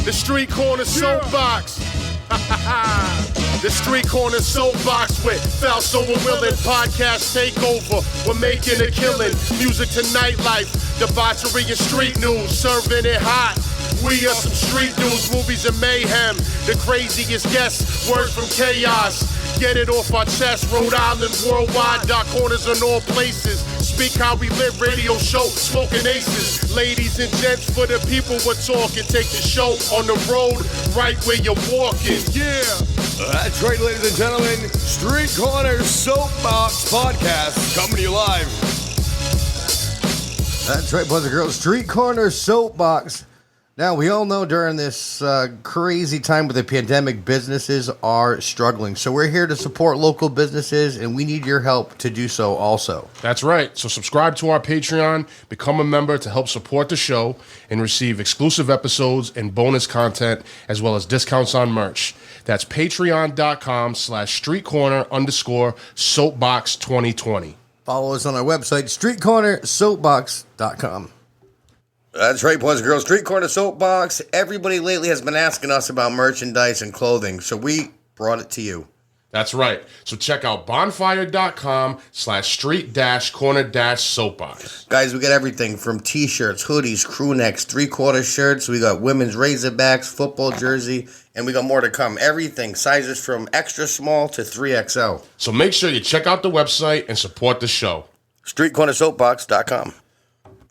The Street Corner Soapbox. The Street Corner Soapbox with Falso and Willin. Podcast takeover. We're making a killing. Music to nightlife. Debauchery and street news. Serving it hot. We are some street news, movies and mayhem. The craziest guests, words from chaos. Get it off our chest, Rhode Island, worldwide, dark corners in all places. Speak how we live, radio show, smoking aces. Ladies and gents, for the people we're talking. Take the show on the road, right where you're walking. Yeah. That's right, ladies and gentlemen. Street Corner Soapbox Podcast coming to you live. That's right, boys and girls. Street Corner Soapbox. Now, we all know during this crazy time with the pandemic, businesses are struggling. So we're here to support local businesses, and we need your help to do so also. That's right. So subscribe to our Patreon, become a member to help support the show, and receive exclusive episodes and bonus content, as well as discounts on merch. That's patreon.com/streetcorner_soapbox2020. Follow us on our website, streetcornersoapbox.com. That's right, boys and girls. Street Corner Soapbox. Everybody lately has been asking us about merchandise and clothing, so we brought it to you. That's right. So check out bonfire.com/street-corner-soapbox. Guys, we got everything from t-shirts, hoodies, crew necks, three-quarter shirts. We got women's Razorbacks, football jersey, and we got more to come. Everything, sizes from extra small to 3XL. So make sure you check out the website and support the show. StreetCornerSoapbox.com.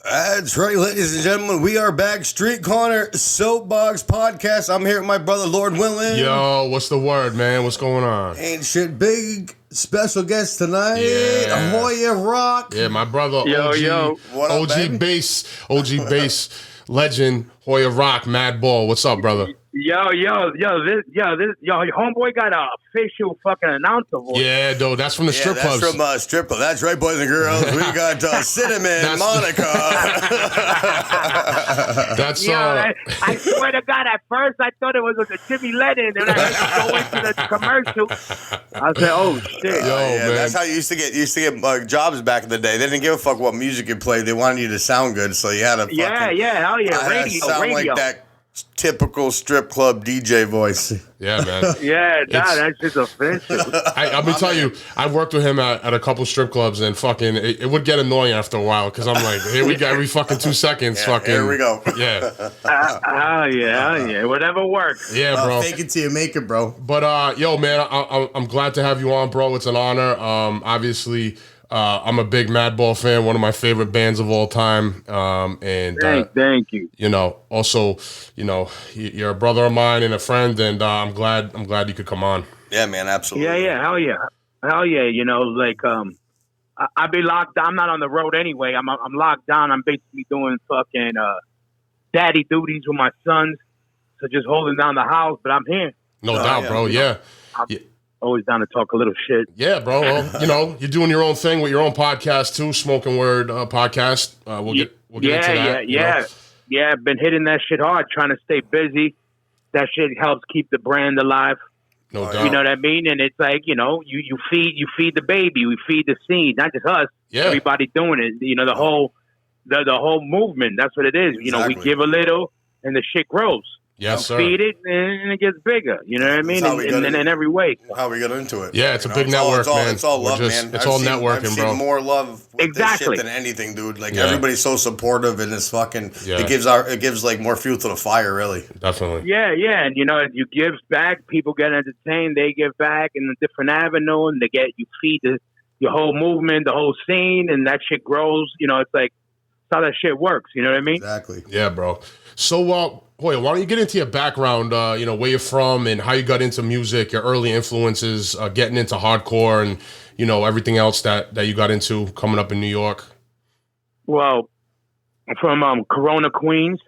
That's right, ladies and gentlemen. We are back. Street Corner Soapbox Podcast. I'm here with my brother, Lord Willin. Yo, what's the word, man? What's going on? Ain't shit. Big special guest tonight. Yeah. Hoya Roc. Yeah, my brother, Yo. What up, OG bass legend, Hoya Roc, Madball. What's up, brother? Yo, your homeboy got an official fucking announcer voice. Yeah, dude, that's from the strip clubs. That's from strip club. That's right, boys and girls. We got Cinnamon, Monica. That's I swear to God, at first I thought it was a Jimmy Lennon, and I had to go into the commercial. I said, "Oh shit!" Yo, man. That's how you used to get jobs back in the day. They didn't give a fuck what music you played. They wanted you to sound good, so you had to. Hell yeah, Sound like that typical strip club DJ voice. Yeah, man. Yeah, that's just offensive. I'm gonna tell you, I worked with him at a couple strip clubs, and fucking, it would get annoying after a while because I'm like, here we go, every fucking 2 seconds, fucking. Here we go. Yeah. Yeah, whatever works. Yeah, bro. Fake it till you make it, bro. But yo, man, I'm glad to have you on, bro. It's an honor. Obviously. I'm a big Madball fan, one of my favorite bands of all time. And thank you. You know, also, you know, you're a brother of mine and a friend, and I'm glad you could come on. Yeah, man, absolutely. Yeah, hell yeah. You know, like I be locked down. I'm not on the road anyway. I'm locked down. I'm basically doing fucking daddy duties with my sons, so just holding down the house. But I'm here. No doubt, bro. Yeah. Always down to talk a little shit. Yeah, bro. Well, you know, you're doing your own thing with your own podcast too, Smokin Word podcast. We'll get into that. Yeah. I've been hitting that shit hard, trying to stay busy. That shit helps keep the brand alive. No doubt. You know what I mean? And it's like, you know, you feed the baby, we feed the seed, not just us. Yeah. Everybody doing it. You know, the whole movement. That's what it is. You know, we give a little, and the shit grows. Yes, sir. Feed it, and it gets bigger. You know what I mean? In every way. How we got into it? Yeah, it's a big network, man. It's all love, man. It's all networking, bro. I've seen more love with this shit than anything, dude. Like, everybody's so supportive, and it's fucking. Yeah. It gives like more fuel to the fire, really. Definitely. Yeah, and you know, you give back, people get entertained, they give back in a different avenue, and you feed your whole movement, the whole scene, and that shit grows. You know, it's like that's how that shit works. You know what I mean? Exactly. Yeah, bro. So, Hoya, why don't you get into your background, you know, where you're from and how you got into music, your early influences, getting into hardcore and, you know, everything else that you got into coming up in New York? Well, I'm from Corona, Queens.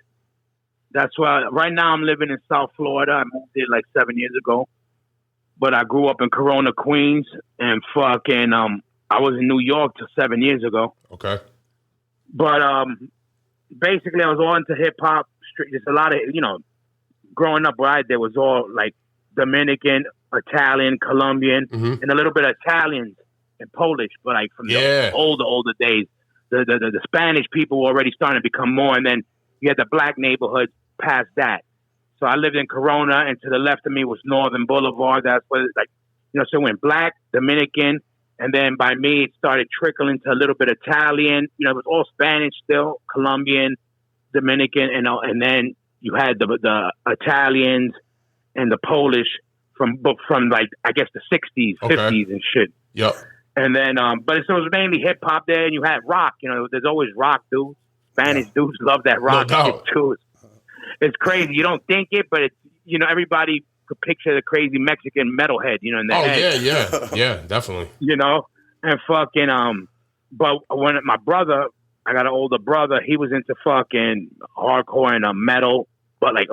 That's why right now I'm living in South Florida. I moved here like 7 years ago. But I grew up in Corona, Queens, and fucking I was in New York till 7 years ago. Okay. But basically I was all into hip-hop. Just a lot of, you know, growing up where there was all like Dominican, Italian, Colombian, and a little bit of Italian and Polish, but like from the older days. The Spanish people were already starting to become more, and then you had the black neighborhoods past that. So I lived in Corona, and to the left of me was Northern Boulevard. That's what it's like, so it went black, Dominican, and then by me it started trickling to a little bit Italian. It was all Spanish still, Colombian, Dominican, and then you had the Italians and the Polish from like, I guess, the 60s, 50s and shit. Yep. And then, but it was mainly hip hop there, and you had rock. There's always rock dudes. Spanish dudes love that rock shit too. It's crazy. You don't think it, but it's, everybody could picture the crazy Mexican metalhead, in the head. Yeah, definitely. And fucking, but when my brother, I got an older brother, he was into fucking hardcore and metal, but like,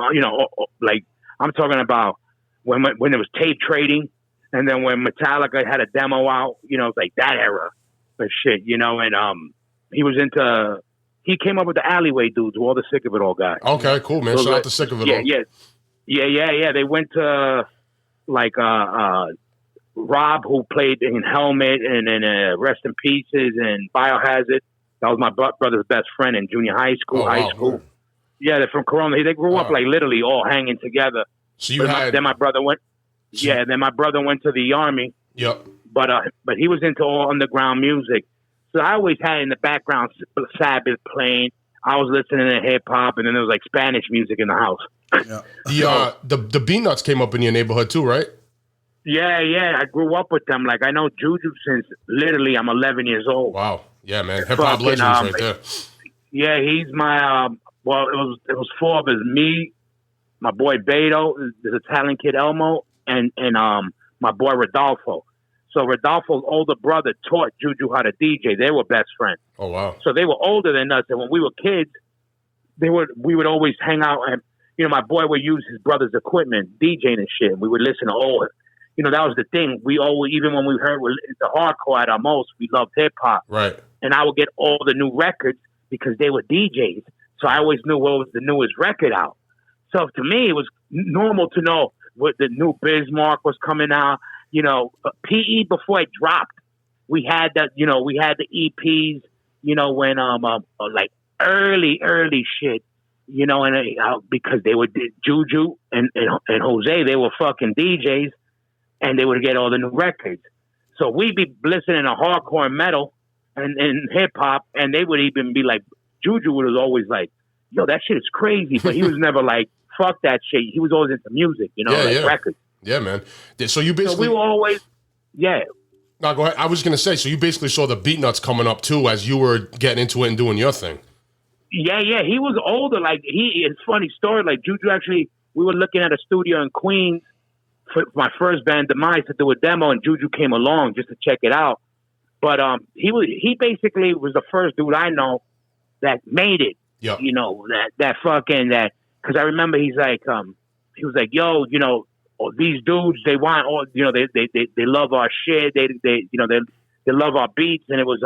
like I'm talking about when there was tape trading, and then when Metallica had a demo out, it's like that era of shit, and he was into. He came up with the Alleyway dudes, all the Sick of It All guys. Okay, cool, man. Shout out to Sick of It All. Yeah. They went to like Rob, who played in Helmet and Rest in Pieces and Biohazard. That was my brother's best friend in junior high school. Wow. Yeah, they're from Corona. They grew up like literally all hanging together. So then my brother went. Yeah, then my brother went to the Army. Yep. But he was into all underground music. So I always had in the background Sabbath playing. I was listening to hip hop, and then there was like Spanish music in the house. Yeah. The Beatnuts came up in your neighborhood too, right? Yeah. I grew up with them. Like I know Juju since literally I'm 11 years old. Wow. Yeah, man. Hip hop legends right there. Yeah, he's my. Well, it was four of us. Me, my boy Beto, there's a talent kid Elmo, and my boy Rodolfo. So Rodolfo's older brother taught Juju how to DJ. They were best friends. Oh wow! So they were older than us, and when we were kids, we would always hang out, and my boy would use his brother's equipment, DJing and shit. And we would listen to all. That was the thing. We always, even when we heard the hardcore at our most, we loved hip hop. Right. And I would get all the new records because they were DJs. So I always knew what was the newest record out. So to me, it was normal to know what the new Bismarck was coming out. PE before it dropped, we had the EPs, when like early shit, and because they were Juju and Jose, they were fucking DJs, and they would get all the new records. So we'd be listening to hardcore and metal and hip hop, and they would even be like, Juju was always like, yo, that shit is crazy, but he was never like, fuck that shit. He was always into music, records. Yeah, man. So you basically... So we were always... Yeah. No, go ahead. I was going to say, so you basically saw the Beatnuts coming up, too, as you were getting into it and doing your thing. Yeah. He was older. Like, it's a funny story. Like, Juju actually... We were looking at a studio in Queens for my first band, Demise, to do a demo, and Juju came along just to check it out. But he basically was the first dude I know that made it. Yeah. That fucking... that. Because I remember he was like, yo, these dudes, they want all, they love our shit. They love our beats, and it was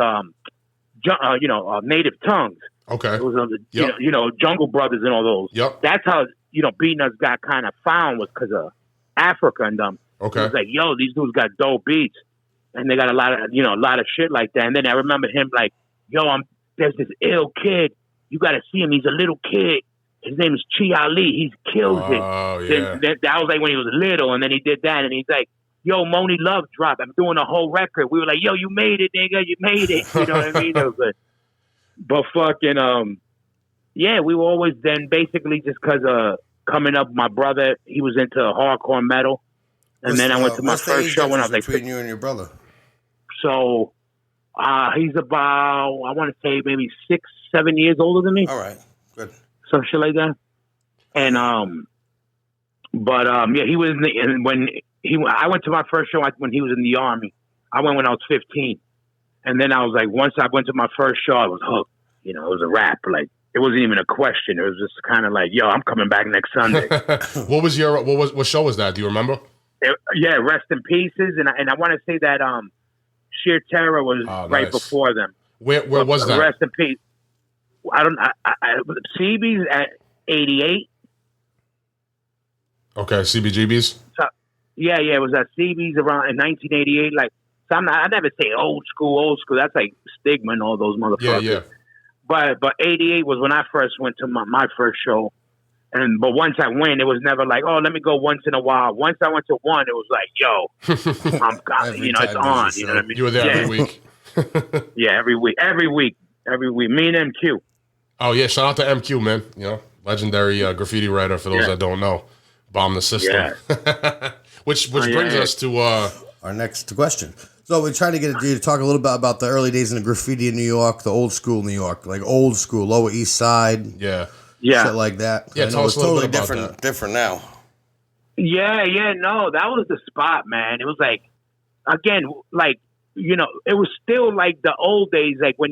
Native Tongues. Okay. It was Jungle Brothers and all those. Yep. That's how Beatnuts got kind of found, was because of Africa and them. Okay. It was like, yo, these dudes got dope beats, and they got a lot of shit like that. And then I remember him like, yo, there's this ill kid. You got to see him. He's a little kid. His name is Chi Ali. He kills it. Oh, yeah. That was like when he was little, and then he did that, and he's like, yo, Moni Love drop. I'm doing a whole record. We were like, yo, you made it, nigga. You made it. You know what I mean? It was good. But fucking, we were always then basically just because coming up, my brother, he was into hardcore metal. And then I went to my first show when I was like... between you and your brother? So, he's about, I want to say maybe 6-7 years older than me. All right, good. Some shit like that. And, he was I went to my first show when he was in the Army. I went when I was 15. And then I was like, once I went to my first show, I was hooked. It was a wrap. Like, it wasn't even a question. It was just kind of like, yo, I'm coming back next Sunday. What show was that? Do you remember? Rest in Pieces. And I want to say that, Sheer Terror was right before them. Where was that? Rest in Peace. CB's at 88. Okay, CBGB's. So, it was at CB's around in 1988. Like, so I never say old school. That's like Stigma and all those motherfuckers. Yeah. But 88 was when I first went to my first show, But once I went, it was never like, oh, let me go once in a while. Once I went to one, it was like, yo, it's on. You know what I mean? You were there every week. Yeah, every week. Me and MQ. Oh yeah, shout out to MQ, man. You know, legendary graffiti writer. For those that don't know, bomb the system. Yeah. which brings us to our next question. So we're trying to get you to talk a little bit about the early days in the graffiti in New York, the old school New York, like old school, Lower East Side, shit like that. Yeah, tell us a little bit different now. Yeah, no, that was the spot, man. It was like, again, like, you know, it was still like the old days, like when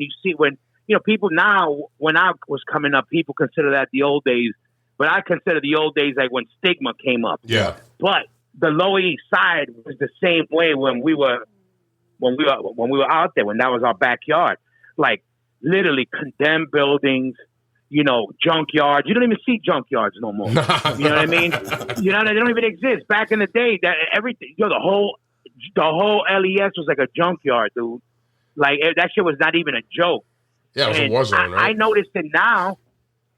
people now, when I was coming up, people consider that the old days, but I consider the old days like when Stigma came up. Yeah. But the Lower East Side was the same way when we were out there, when that was our backyard. Like literally condemned buildings, you know, junkyards. You don't even see junkyards no more. You know what I mean? You know, they don't even exist. Back in the day, that everything, you know, the whole LES was like a junkyard, dude. Like that shit was not even a joke. Yeah, it was a war zone, right? I noticed it now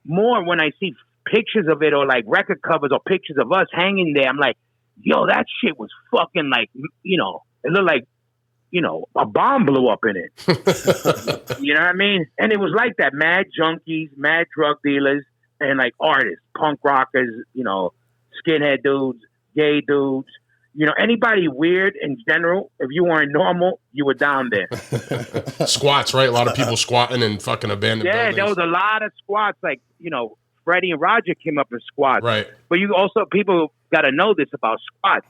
more when I see pictures of it or like record covers or pictures of us hanging there. I'm like, yo, that shit was fucking like, you know, it looked like, you know, a bomb blew up in it. You know what I mean? And it was like that. Mad junkies, mad drug dealers, and like artists, punk rockers, you know, skinhead dudes, gay dudes. You know, anybody weird in general, if you weren't normal, you were down there. Squats, right? A lot of people squatting in fucking abandoned buildings. There was a lot of squats. Like, you know, Freddie and Roger came up in squats. Right. But you also, people got to know this about squats.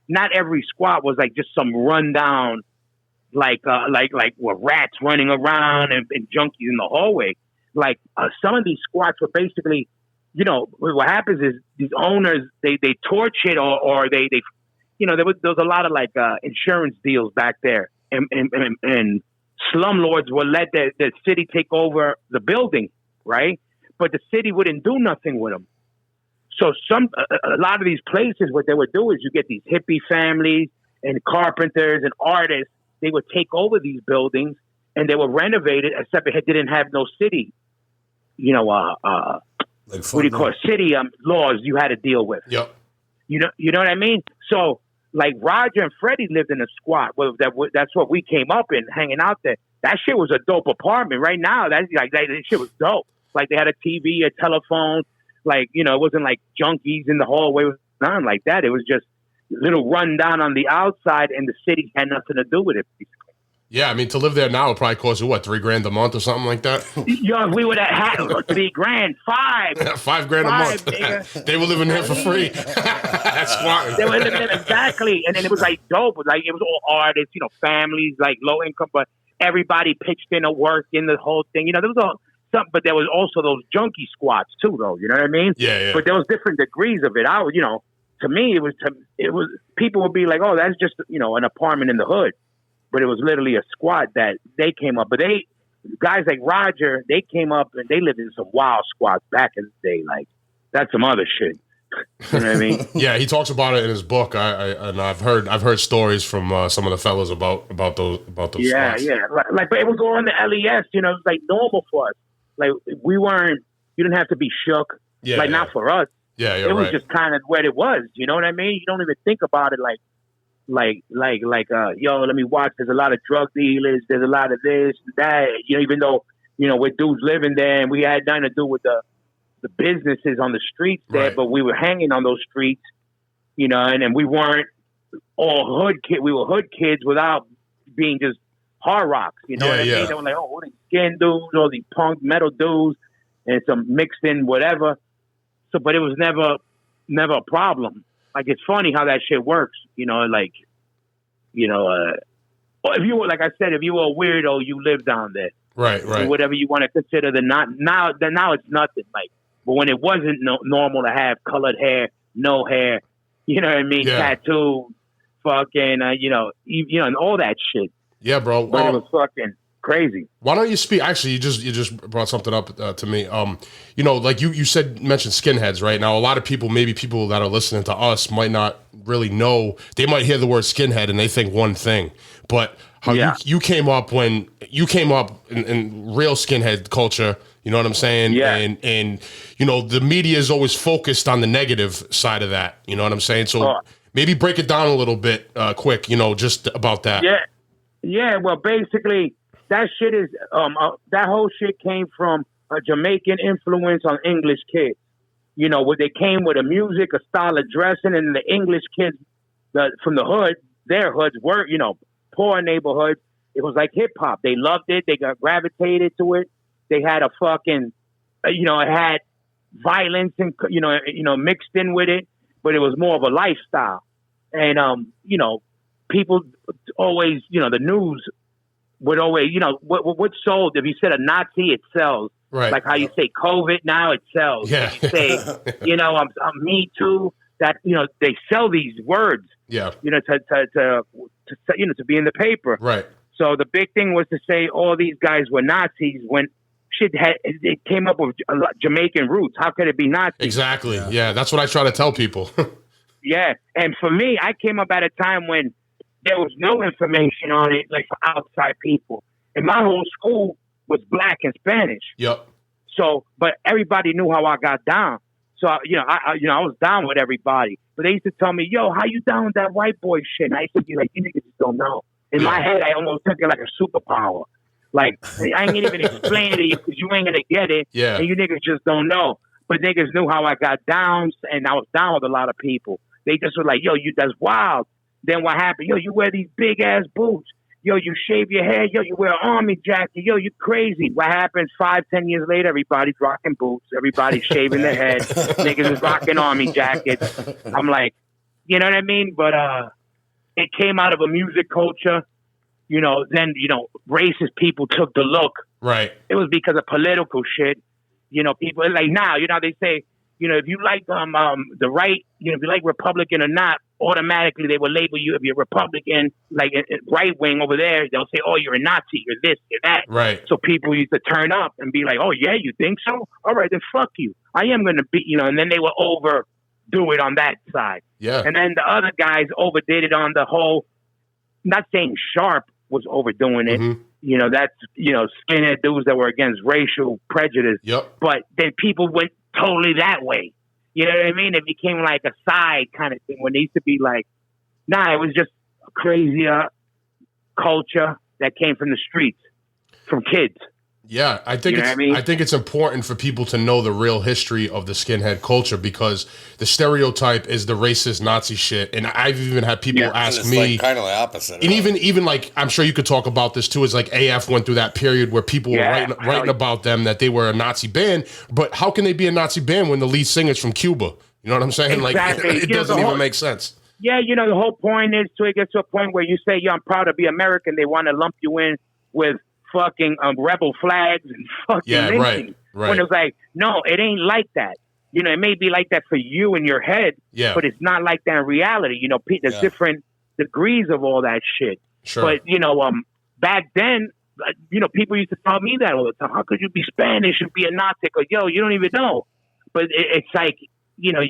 Not every squat was like just some rundown, like with rats running around and junkies in the hallway. Like some of these squats were basically, you know, what happens is these owners, they torch it or they you know, there was a lot of like insurance deals back there, and slumlords would let the city take over the building, right? But the city wouldn't do nothing with them. So a lot of these places, what they would do is you get these hippie families and carpenters and artists. They would take over these buildings and they would renovate it, except it didn't have no city, you know, what do you call it? City laws you had to deal with. Yep. You know what I mean? So. Like Roger and Freddie lived in a squat. Well, that's what we came up in, hanging out there. That shit was a dope apartment. Right now, that shit was dope. Like they had a TV, a telephone. Like, you know, it wasn't like junkies in the hallway. It was nothing like that. It was just a little rundown on the outside, and the city had nothing to do with it. Yeah, I mean, to live there now would probably cost you, what, $3,000 a month or something like that? Yo, we would have had $3,000, $5,000. $5,000 a month. Nigga. They were living here for free. That's squatting. They were living there, exactly. And then it was like dope. Like it was all artists, you know, families, like low income, but everybody pitched in to work in the whole thing. You know, there was something, but there was also those junkie squats too, though. You know what I mean? Yeah. But there was different degrees of it. You know, to me, it was people would be like, oh, that's just, you know, an apartment in the hood. But it was literally a squat that they came up. But guys like Roger, they came up and they lived in some wild squats back in the day. Like, that's some other shit. You know what I mean? Yeah, he talks about it in his book. I've heard stories from some of the fellas about those squats. Yeah. Like, but it was all in the LES. You know, it was like normal for us. Like you didn't have to be shook. Yeah, like not for us. Yeah, it was just kind of what it was. You know what I mean? You don't even think about it like, yo, let me watch. There's a lot of drug dealers. There's a lot of this, that. You know, even though, you know, we're dudes living there and we had nothing to do with the businesses on the streets there, right. But we were hanging on those streets, you know, and then we weren't all hood kids. We were hood kids without being just hard rocks. You know what I mean? They were like, oh, all these skin dudes, all these punk metal dudes, and some mixed in whatever. So, but it was never a problem. Like, it's funny how that shit works, you know, like, you know, if you were, like I said, if you were a weirdo, you lived down there. Right. Or whatever you want to consider now it's nothing. Like, but when it wasn't normal to have colored hair, no hair, you know what I mean? Yeah. Tattoo, fucking, you know, and all that shit. Yeah, bro. But it was fucking crazy. Why don't you speak? Actually, you just brought something up to me. You know, like you mentioned skinheads, right? Now, a lot of people, maybe people that are listening to us, might not really know. They might hear the word skinhead and they think one thing, but how you came up when you came up in real skinhead culture. You know what I'm saying? Yeah. And you know, the media is always focused on the negative side of that. You know what I'm saying? So maybe break it down a little bit quick, you know, just about that. Yeah. Yeah. Well, basically, that shit is, that whole shit came from a Jamaican influence on English kids. You know, where they came with a music, a style of dressing, and the English kids from the hood, their hoods were, you know, poor neighborhoods. It was like hip hop. They loved it. They got gravitated to it. They had a fucking, you know, it had violence and, you know, mixed in with it, but it was more of a lifestyle. And, you know, people always, you know, the news would always, you know, what sold, if you said a Nazi, it sells. Right. Like how you say COVID now, it sells. Yeah. You say, you know, I'm Me Too, that, you know, they sell these words. Yeah. You know, to be in the paper. Right. So the big thing was to say all these guys were Nazis when it came up with Jamaican roots. How could it be Nazi? Exactly. Yeah, that's what I try to tell people. Yeah, and for me, I came up at a time when there was no information on it, like for outside people. And my whole school was black and Spanish. Yep. So, but everybody knew how I got down. So, I was down with everybody. But they used to tell me, "Yo, how you down with that white boy shit?" And I used to be like, "You niggas just don't know." In my head, I almost took it like a superpower. Like, I ain't even explain it to you because you ain't gonna get it. Yeah. And you niggas just don't know. But niggas knew how I got down, and I was down with a lot of people. They just were like, "Yo, that's wild." Then what happened? Yo, you wear these big ass boots. Yo, you shave your head. Yo, you wear an army jacket. Yo, you crazy. What happens 5-10 years later? Everybody's rocking boots. Everybody's shaving their head. Niggas is rocking army jackets. I'm like, you know what I mean? But it came out of a music culture. You know, then, you know, racist people took the look. Right. It was because of political shit. You know, people like now, you know, they say, you know, if you like the right, you know, if you like Republican or not, automatically they will label you, if you're Republican, like right wing over there, they'll say, "Oh, you're a Nazi, you're this, you're that." Right. So people used to turn up and be like, "Oh yeah, you think so? All right, then fuck you. I am gonna be," you know, and then they will overdo it on that side. Yeah. And then the other guys overdid it on the whole. Not saying Sharp was overdoing it. Mm-hmm. You know, that's, you know, skinhead dudes that were against racial prejudice. Yep. But then people went totally that way. You know what I mean? It became like a side kind of thing when they used to be like, nah, it was just a crazier culture that came from the streets, from kids. Yeah, I think I think it's important for people to know the real history of the skinhead culture, because the stereotype is the racist Nazi shit, and I've even had people ask me, like kind of the opposite. And even like, I'm sure you could talk about this too, is like AF went through that period where people were writing about them that they were a Nazi band, but how can they be a Nazi band when the lead singer's from Cuba? You know what I'm saying? Exactly. Like, it doesn't even make sense. Yeah, you know, the whole point is to get to a point where you say, "Yo, I'm proud to be American." They want to lump you in with fucking rebel flags and fucking lynching. Right. When it's like, no, it ain't like that. You know, it may be like that for you in your head, but it's not like that in reality. You know, there's different degrees of all that shit. Sure. But, you know, back then, you know, people used to tell me that all the time. How could you be Spanish and be a Nazi? Or, yo, you don't even know. But it's like, you know,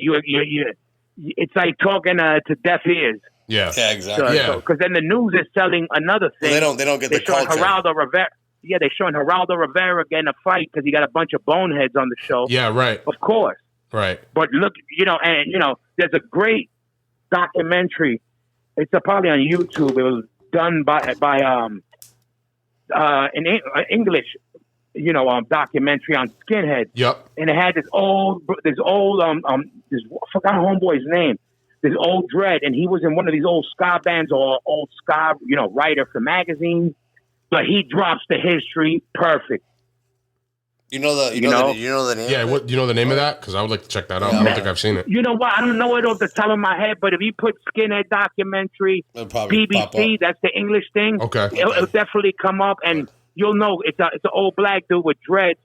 it's like talking to deaf ears. Yeah, exactly. Because then the news is selling another thing. Well, they don't get the culture. Geraldo Rivera. Yeah, they're showing Geraldo Rivera getting a fight because he got a bunch of boneheads on the show. Yeah, right. Of course. Right. But look, you know, and you know, there's a great documentary. It's probably on YouTube. It was done by an English, you know, documentary on skinheads. Yep. And it had this old I forgot homeboy's name. This old dread, and he was in one of these old ska bands or old ska, you know, writer for magazines. But he drops the history perfect. You know the name? Yeah, what you know the name of that? Because I would like to check that out. I don't think I've seen it. You know what? I don't know it off the top of my head, but if you put skinhead documentary, BBC, that's the English thing. Okay. It'll definitely come up, and you'll know it's an old black dude with dreads.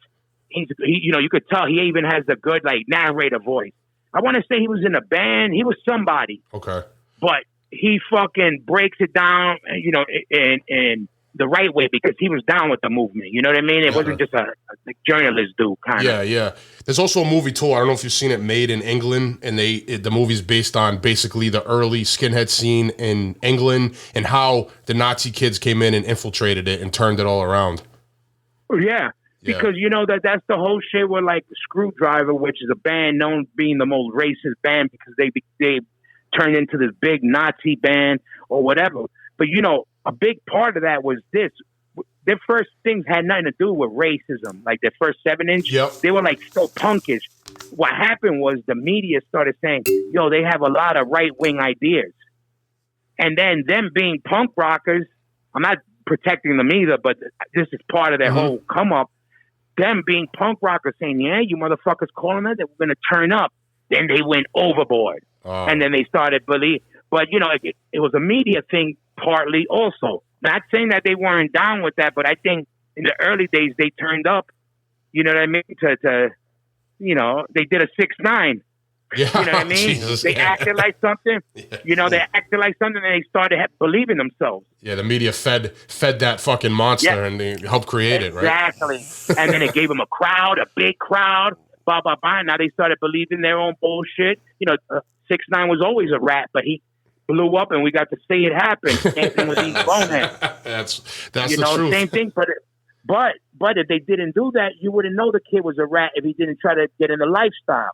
You know, you could tell he even has a good like narrator voice. I want to say he was in a band. He was somebody. Okay. But he fucking breaks it down, you know, and the right way because he was down with the movement. You know what I mean? It wasn't just a journalist dude kind of. Yeah, yeah. There's also a movie too. I don't know if you've seen it, Made in England, and the movie's based on basically the early skinhead scene in England and how the Nazi kids came in and infiltrated it and turned it all around. Yeah. Because you know that's the whole shit with like Screwdriver, which is a band known being the most racist band because they turned into this big Nazi band or whatever. But you know, a big part of that was this. Their first things had nothing to do with racism. Like their first 7-inch, they were like so punkish. What happened was the media started saying, yo, they have a lot of right-wing ideas. And then them being punk rockers, I'm not protecting them either, but this is part of their whole come up. Them being punk rockers saying, yeah, you motherfuckers calling us that we're going to turn up. Then they went overboard. And then they started believing. But, you know, it was a media thing partly also. Not saying that they weren't down with that, but I think in the early days they turned up, you know what I mean, to you know, they did a 6ix9ine. Yeah, you know what I mean? Jesus, they acted like something. You know, they acted like something and they started believing themselves. Yeah, the media fed that fucking monster and they helped create it, right? Exactly. And then it gave them a crowd, a big crowd, blah, blah, blah. Now they started believing their own bullshit. You know, 6ix9ine was always a rat, but he blew up and we got to see it happen. Same thing with these boneheads. That's you the know, truth. Same thing, but if they didn't do that, you wouldn't know the kid was a rat if he didn't try to get in the lifestyle.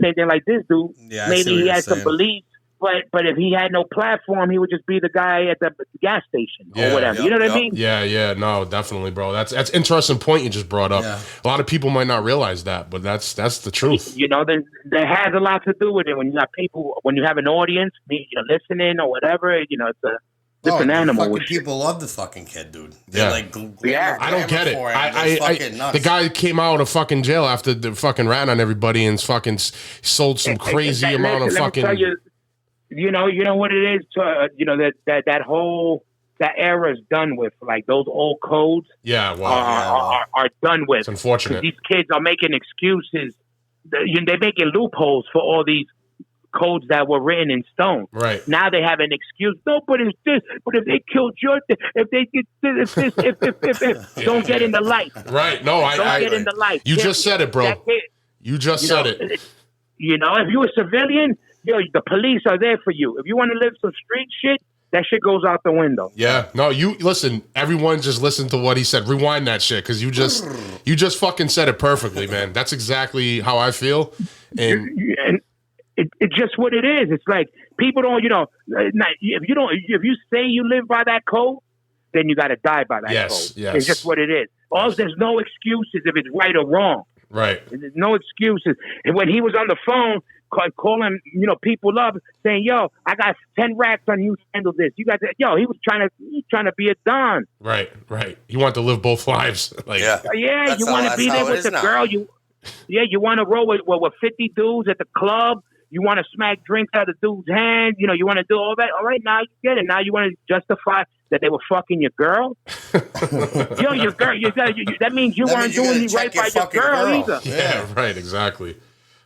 Same thing like this dude. Yeah, maybe he had some beliefs, but if he had no platform, he would just be the guy at the gas station or whatever. You know what I mean? Yeah, no, definitely, bro. That's an interesting point you just brought up. Yeah. A lot of people might not realize that, but that's the truth. You know, there has a lot to do with it when you got people, when you have an audience, you're listening or whatever. You know, it's a different animal. Fucking people love the fucking kid, dude. Yeah, like, I don't get it. The guy came out of fucking jail after the fucking rat on everybody and fucking sold some crazy amount of fucking. You know what it is. You know that whole era is done with. Like those old codes. Yeah, wow. Are done with. It's unfortunate. These kids are making excuses. They're making loopholes for all these codes that were written in stone. Right. Now they have an excuse. No, but it's this. But if they killed your, if they get this, if don't get in the light. Right. No, don't get in the light. You just said it, bro. You just said it. You know, if you're a civilian, the police are there for you. If you want to live some street shit, that shit goes out the window. Yeah. No, you listen. Everyone just listen to what he said. Rewind that shit because you just fucking said it perfectly, man. That's exactly how I feel. And it's just what it is. It's like people don't, if you say you live by that code, then you got to die by that code. Yes. It's just what it is. There's no excuses if it's right or wrong. Right. There's no excuses. And when he was on the phone calling, people up saying, "Yo, I got 10 racks on you. Handle this. You got that." Yo, he was trying to be a don. Right. You want to live both lives. Like, yeah. You want to be there with the girl. You want to roll with 50 dudes at the club. You want to smack drinks out of dude's hand. You want to do all that. All right, now you get it. Now you want to justify that they were fucking your girl. Your girl. That means you weren't doing right by your girl either. Yeah, right. Exactly.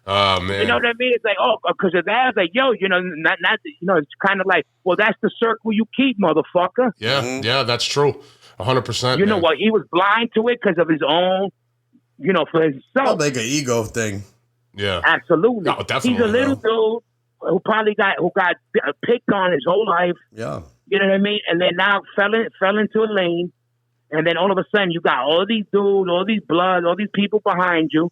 Oh man. You know what I mean? It's like, because of that, it's like, it's kind of like, well, that's the circle you keep, motherfucker. Yeah, yeah, that's true. 100%. You know what? He was blind to it because of his own, for himself. I'll make an ego thing. Yeah, absolutely. No, definitely. He's a little dude who probably got picked on his whole life. Yeah, you know what I mean. And then now fell into a lane, and then all of a sudden you got all these dudes, all these blood, all these people behind you.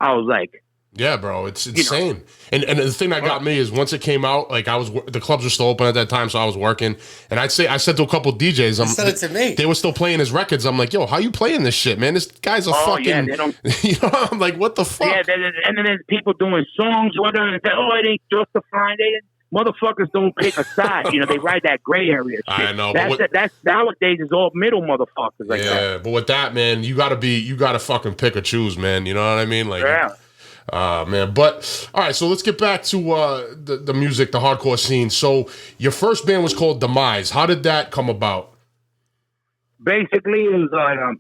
I was like, yeah, bro, it's insane. And the thing that got me is once it came out, like the clubs were still open at that time, so I was working. And I said to a couple DJs, you said it to me. They were still playing his records. I'm like, yo, how you playing this shit, man? This guy's a fucking. Yeah, they don't, I'm like, what the fuck? Yeah, and then there's people doing songs with them and say, it ain't justifying. Motherfuckers don't pick a side. They ride that gray area shit. I know. That's nowadays is all middle motherfuckers like that. Yeah, but with that, man, you gotta fucking pick or choose, man. You know what I mean? Like, yeah. Man, but all right, so let's get back to the music, the hardcore scene. So your first band was called Demise. How did that come about? Basically, it was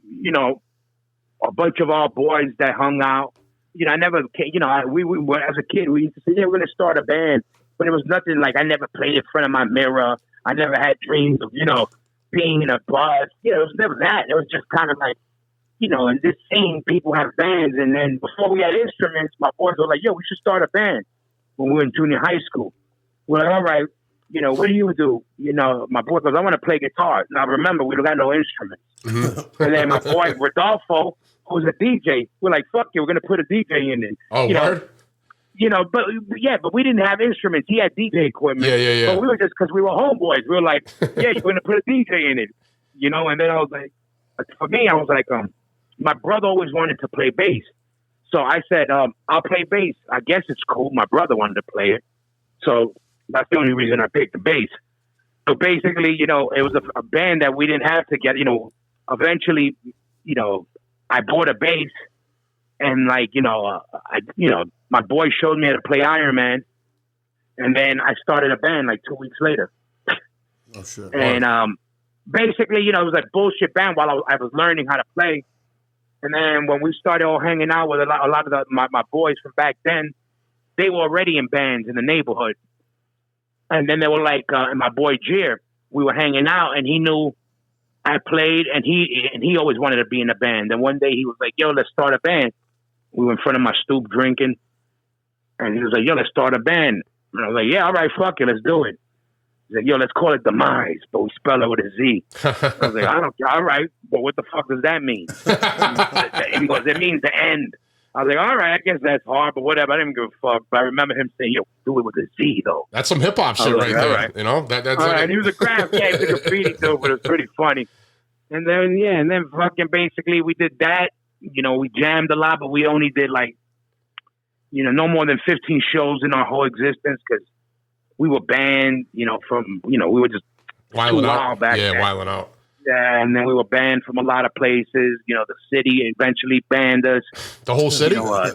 a bunch of our boys that hung out. I never, we as a kid we used to say, yeah, we're gonna start a band, but it was nothing like I never played in front of my mirror. I never had dreams of being in a bus. You know, it was never that. It was just kind of like, you know, and just seeing people have bands. And then before we had instruments, my boys were like, yo, we should start a band when we were in junior high school. We're like, all right, you know, what do you do? You know, my boy goes, I want to play guitar. Now, remember, we don't got no instruments. Mm-hmm. And then my boy, Rodolfo, who's a DJ, we're like, fuck you, we're going to put a DJ in it. Oh, you word? Know, you know, but we didn't have instruments. He had DJ equipment. Yeah. But we were just, because we were homeboys, we were like, yeah, you're going to put a DJ in it. You know, and then I was like, for me, I was like, my brother always wanted to play bass. So I said, I'll play bass. I guess it's cool. My brother wanted to play it. So that's the only reason I picked the bass. So basically, you know, it was a band that we didn't have to get, you know, eventually, you know, I bought a bass and like, you know, my boy showed me how to play Iron Man. And then I started a band like 2 weeks later. Oh, shit. And basically, you know, it was like bullshit band while I was learning how to play. And then when we started all hanging out with a lot of my boys from back then, they were already in bands in the neighborhood. And then they were like, and my boy Jer, we were hanging out, and he knew I played, and he always wanted to be in a band. And one day he was like, yo, let's start a band. We were in front of my stoop drinking, and he was like, yo, let's start a band. And I was like, yeah, all right, fuck it, let's do it. He's like, yo, let's call it Demise, but we spell it with a Z. I was like, I don't care, all right, but what the fuck does that mean? He goes, it means the end. I was like, all right, I guess that's hard, but whatever. I didn't give a fuck. But I remember him saying, yo, do it with a Z, though. That's some hip-hop shit right there. Right. You know? That's all right, and he was a graph. Yeah, he was a graffiti, too, but it was pretty funny. And then, fucking basically we did that. You know, we jammed a lot, but we only did, like, you know, no more than 15 shows in our whole existence because we were banned, you know, from, you know, we were just wilding out. Back yeah, then. wilding out. Yeah, and then we were banned from a lot of places. You know, the city eventually banned us. The whole city? You know,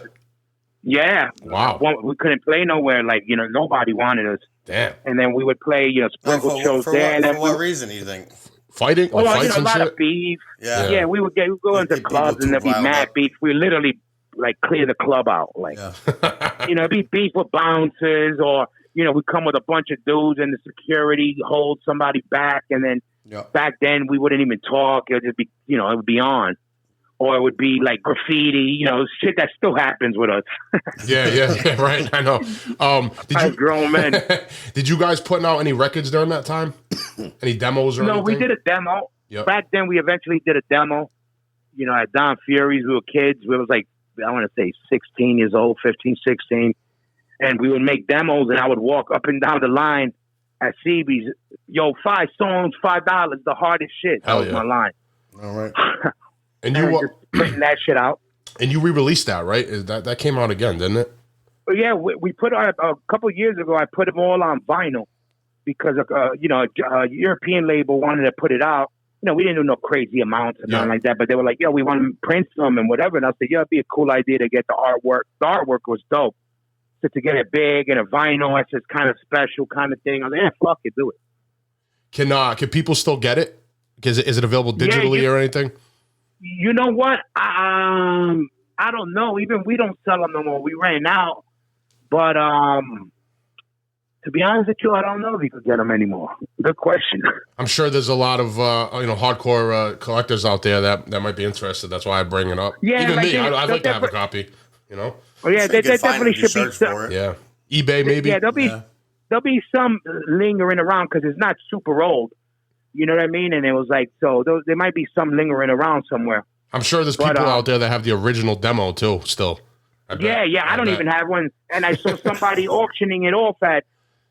yeah. Wow. We couldn't play nowhere. Like, you know, nobody wanted us. Damn. And then we would play, you know, sprinkle shows there. For what reason, do you think? Fighting? Well, fights you know, a and lot shit? of beef. Yeah. We would go into clubs and there'd be mad beef. We literally, like, clear the club out. Like, you know, it'd be beef with bouncers or, you know, we come with a bunch of dudes and the security holds somebody back and then back then we wouldn't even talk. It would just be, you know, it would be on. Or it would be like graffiti, you know, shit that still happens with us. yeah, right. I know. As grown men. Did you guys putting out any records during that time? Any demos or anything? No, we did a demo. Yep. Back then we eventually did a demo. You know, at Don Fury's, we were kids. We was like, I want to say 16 years old, 15, 16. And we would make demos and I would walk up and down the line at CB's. Yo, 5 songs, $5, the hardest shit. That was my line. All right. And you were just putting that shit out. And you re-released that, right? That came out again, didn't it? Well, yeah, we put a couple of years ago. I put them all on vinyl because you know, a European label wanted to put it out. You know, we didn't do no crazy amounts and nothing like that, but they were like, "Yo, we want to print some and whatever." And I said, "Yeah, it'd be a cool idea to get the artwork." The artwork was dope. So to get it big and a vinyl, it's just kind of special kind of thing. I was like, "Yeah, fuck it, do it." Can people still get it? Is it available digitally or anything? You know what? I don't know. Even we don't sell them no more. We ran out. But to be honest with you, I don't know if you could get them anymore. Good question. I'm sure there's a lot of hardcore collectors out there that might be interested. That's why I bring it up. Yeah, even like me. I'd like to have a copy. You know. Oh yeah, there definitely should be some. Yeah, eBay maybe. Yeah, there'll be some lingering around because it's not super old. You know what I mean? And it was like, so there might be some lingering around somewhere. I'm sure there's people out there that have the original demo too, still. Yeah, I don't even have one. And I saw somebody auctioning it off at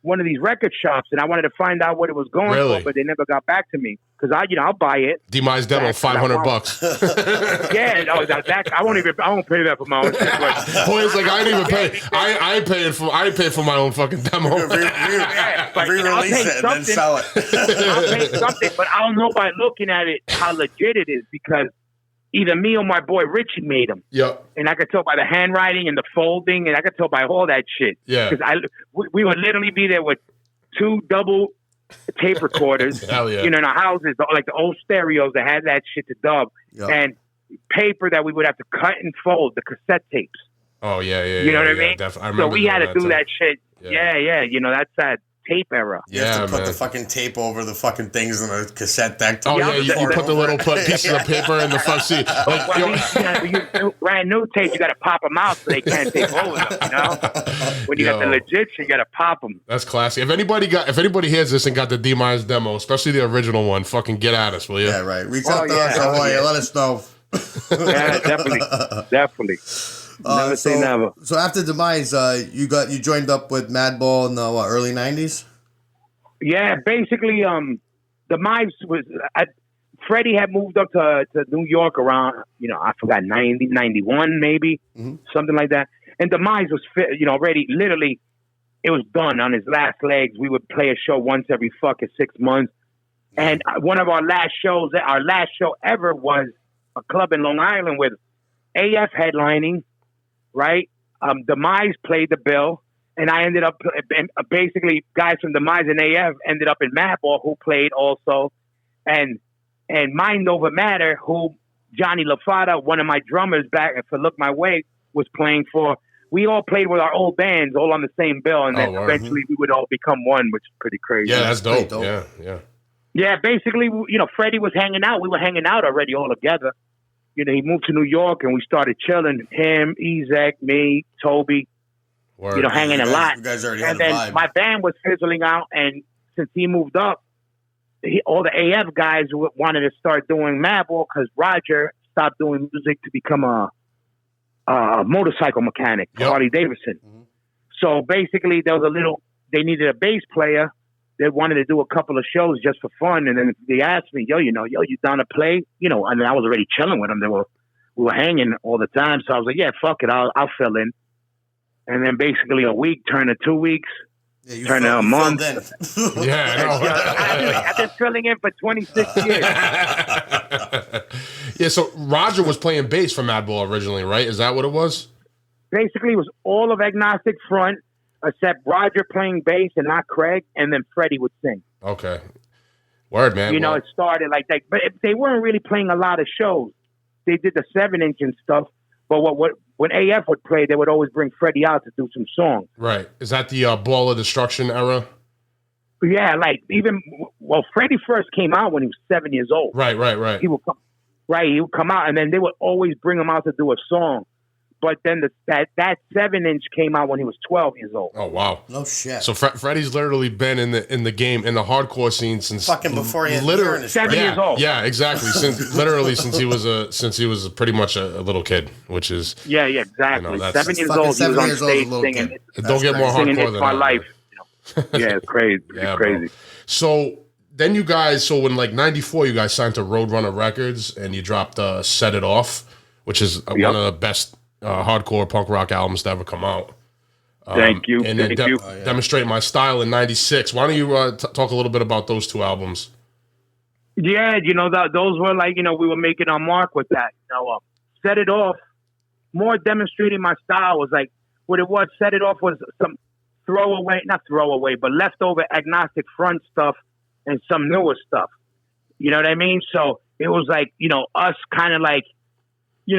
one of these record shops, and I wanted to find out what it was going for, but they never got back to me. Because I'll buy it. Demise demo, $500. Yeah, no, I won't pay that for my own shit. Hoya's like, I didn't even pay. I ain't paying for my own fucking demo. Re-release it and then sell it. I'll pay something, but I'll know by looking at it how legit it is because either me or my boy Richie made them. Yep. And I could tell by the handwriting and the folding, and I could tell by all that shit. Yeah. Because we would literally be there with 2 double tape recorders. Hell yeah. You know, in our houses, like the old stereos that had that shit to dub. Yep. And paper that we would have to cut and fold, the cassette tapes. Oh, yeah. You know what I mean? I so we had to do that shit. Yeah. You know, that's at tape era. You have to Yeah, put man. the fucking tape over the fucking things in the cassette deck. Oh yeah, Yeah, you put the little pieces of paper in the front seat. Like, When yo, you brand new tapes, you got to pop them out so they can't tape over them. You know, when you got the Yo. legit, you got to pop them. that's classy. If anybody hears this and got the D-Myers demo, especially the original one, fucking get at us, will you? Yeah, right. Reach Oh, out to yeah. us, Hoya. Let us know. Yeah, definitely. Never say never. So after Demise, you joined up with Madball in the early '90s. Yeah, basically, Demise was. Freddie had moved up to New York around, I forgot 90, 91 maybe, something like that. And Demise was, already literally, it was done on his last legs. We would play a show once every fucking 6 months. And one of our last show ever was a club in Long Island with AF headlining, right? Demise played the bill, and I ended up, basically, guys from Demise and AF ended up in Madball, who played also, and Mind Over Matter, who Johnny LaFada, one of my drummers back for Look My Way, was playing for. We all played with our old bands, all on the same bill, and then eventually we would all become one, which is pretty crazy. Yeah, that's dope. dope. Yeah. Yeah, basically, Freddie was hanging out. We were hanging out already all together. He moved to New York, and we started chilling. Him, Ezek, me, Toby, Word. hanging a lot. You guys already And had a then vibe. my band was fizzling out, and since he moved up, all the AF guys wanted to start doing Madball because Roger stopped doing music to become a motorcycle mechanic for Harley Davidson. So basically, they needed a bass player. They wanted to do a couple of shows just for fun, and then they asked me, you down to play? And I was already chilling with them. We were hanging all the time, so I was like, yeah, fuck it, I'll fill in. And then basically a week turned to 2 weeks, turned to a month. Yeah, I know. I've been filling in for 26 years. Yeah, so Roger was playing bass for Madball originally, right? Is that what it was? Basically, it was all of Agnostic Front, except Roger playing bass and not Craig, and then Freddie would sing. Okay. Word, man. It started like that. But they weren't really playing a lot of shows. They did the 7-inch and stuff. But when AF would play, they would always bring Freddie out to do some songs. Right. Is that the Ball of Destruction era? Yeah, Freddie first came out when he was 7 years old. Right. He would come out, and then they would always bring him out to do a song. But then that 7-inch came out when he was 12 years old. Oh wow! No shit. So Freddie's literally been in the game, in the hardcore scene since Fucking before he had literally urine. 7 years old. Yeah, exactly. Since he was pretty much a little kid, which is Yeah, exactly. that's- 7 years fucking old, he 7 was on years old is a stage little singing. kid. don't get more Singing hardcore It's than My that. Life. Yeah, it's crazy. Yeah, It's crazy. bro. So then you guys, in like '94, you guys signed to Roadrunner Records, and you dropped "Set It Off," which is one of the best hardcore punk rock albums to ever come out. Thank you. And then Thank you. Demonstrate My Style in '96. Why don't you talk a little bit about those two albums? Yeah, those were we were making our mark with that. Set It Off, more demonstrating my style was like what it was. Set It Off was some not throwaway, but leftover Agnostic Front stuff and some newer stuff. You know what I mean? So it was like, us kind of like, you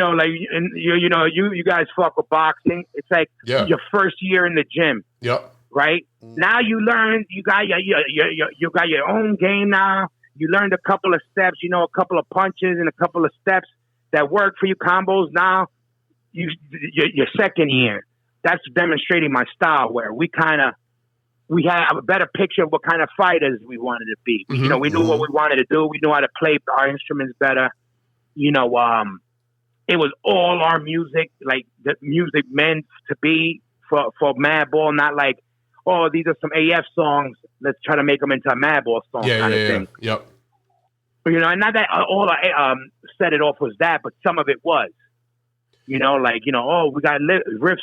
guys fuck with boxing. It's like your first year in the gym. Yep. Right? Now you learn, you got your own game now. You learned a couple of steps, a couple of punches and a couple of steps that work for you, combos. Now your second year. That's demonstrating my style where we had a better picture of what kind of fighters we wanted to be. Mm-hmm. We knew what we wanted to do. We knew how to play our instruments better. It was all our music, like the music meant to be for Madball, not like, oh, these are some AF songs. Let's try to make them into a Madball song kind of thing. Yep. And not that all I Set It Off was that, but some of it was. We got riffs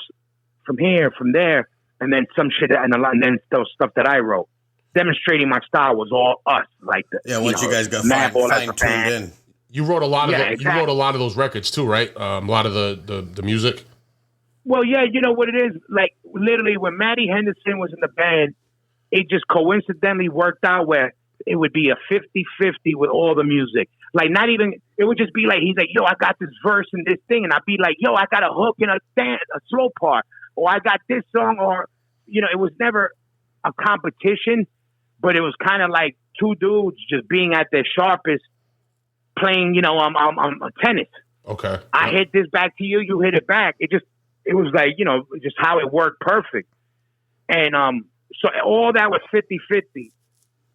from here, from there, and then some shit, and then those stuff that I wrote. Demonstrating my style was all us, like the, once you guys got Madball fine tuned in. You wrote a lot of exactly. You wrote a lot of those records too, right? A lot of the music. Well, yeah, you know what it is? Like, literally, when Matty Henderson was in the band, it just coincidentally worked out where it would be a 50-50 with all the music. Like, not even, it would just be like, he's like, yo, I got this verse and this thing. And I'd be like, yo, I got a hook and a slow part. Or I got this song. Or, it was never a competition, but it was kind of like two dudes just being at their sharpest, playing, tennis. Okay. I hit this back to you, you hit it back. It was like, just how it worked perfect. And so all that was 50-50.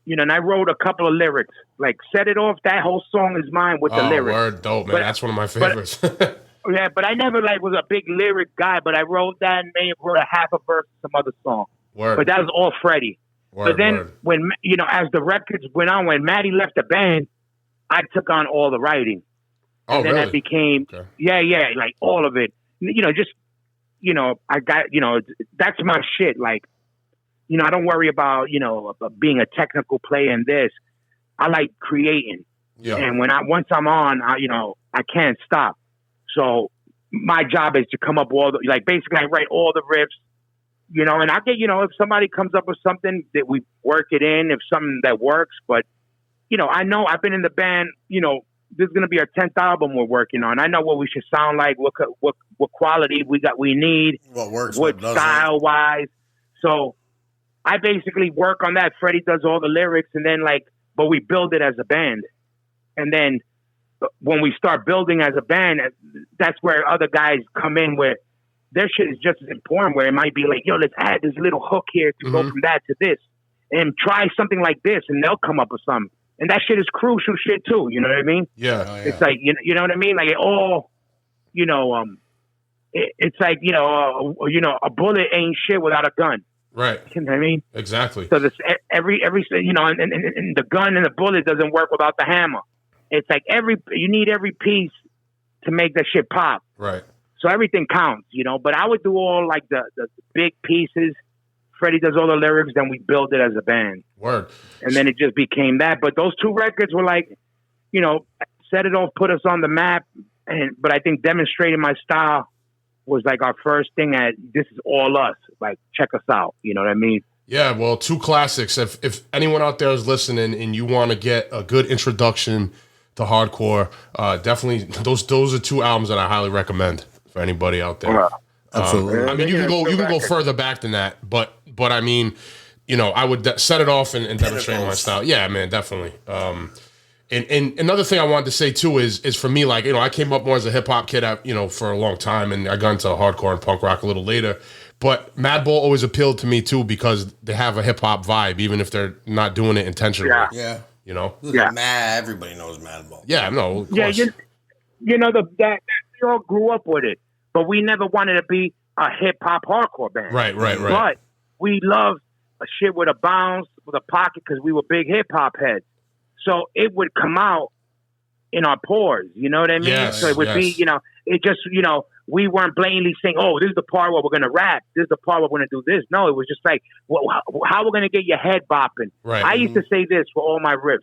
And I wrote a couple of lyrics, like Set It Off. That whole song is mine with the lyrics. Word, dope, man. That's one of my favorites. Yeah, but I never was a big lyric guy, but I wrote that and maybe wrote a half a verse of some other song. Word. But that was all Freddie. But then when, as the records went on, when Maddie left the band, I took on all the writing. And then that became, like all of it. I got, that's my shit. Like, I don't worry about, about being a technical player in this. I like creating. Yeah. And once I'm on, I can't stop. So my job is to come up with basically I write all the riffs, and I get, if somebody comes up with something that we work it in, if something that works, but, I know I've been in the band, this is going to be our 10th album we're working on. I know what we should sound like, what quality we need, what works, what style wise. So I basically work on that. Freddie does all the lyrics, and then but we build it as a band. And then when we start building as a band, that's where other guys come in where their shit is just as important, where it might be like, yo, let's add this little hook here to go from that to this and try something like this. And they'll come up with something. And that shit is crucial shit too. You know what I mean? Yeah. Oh, yeah. It's like, you know what I mean? Like it all, it's like, a bullet ain't shit without a gun. Right. You know what I mean? Exactly. So this every and the gun and the bullet doesn't work without the hammer. It's like you need every piece to make that shit pop. Right. So everything counts, but I would do all like the big pieces. Freddie does all the lyrics, then we build it as a band. Word. And then it just became that. But those two records were like, Set It Off, put us on the map. But I think demonstrating my style was like our first thing at this is all us. Like, check us out. You know what I mean? Yeah, well, two classics. If anyone out there is listening and you want to get a good introduction to hardcore, definitely those are two albums that I highly recommend for anybody out there. Absolutely. I mean, you can go further back than that, but I mean, I would set it off and demonstrate my style. Yeah, man, definitely. And another thing I wanted to say too is for me, like, I came up more as a hip hop kid, for a long time, and I got into hardcore and punk rock a little later. But Madball always appealed to me too because they have a hip hop vibe, even if they're not doing it intentionally. Yeah. Yeah. Everybody knows Madball. Yeah, no. Yeah, that we all grew up with it, but we never wanted to be a hip hop hardcore band. Right. But we loved a shit with a bounce, with a pocket, because we were big hip hop heads. So it would come out in our pores. You know what I mean? Yes, so it would be, it just, we weren't blatantly saying, oh, this is the part where we're going to rap. This is the part where we're going to do this. No, it was just like, how we're going to get your head bopping. Right. I used to say this for all my riffs.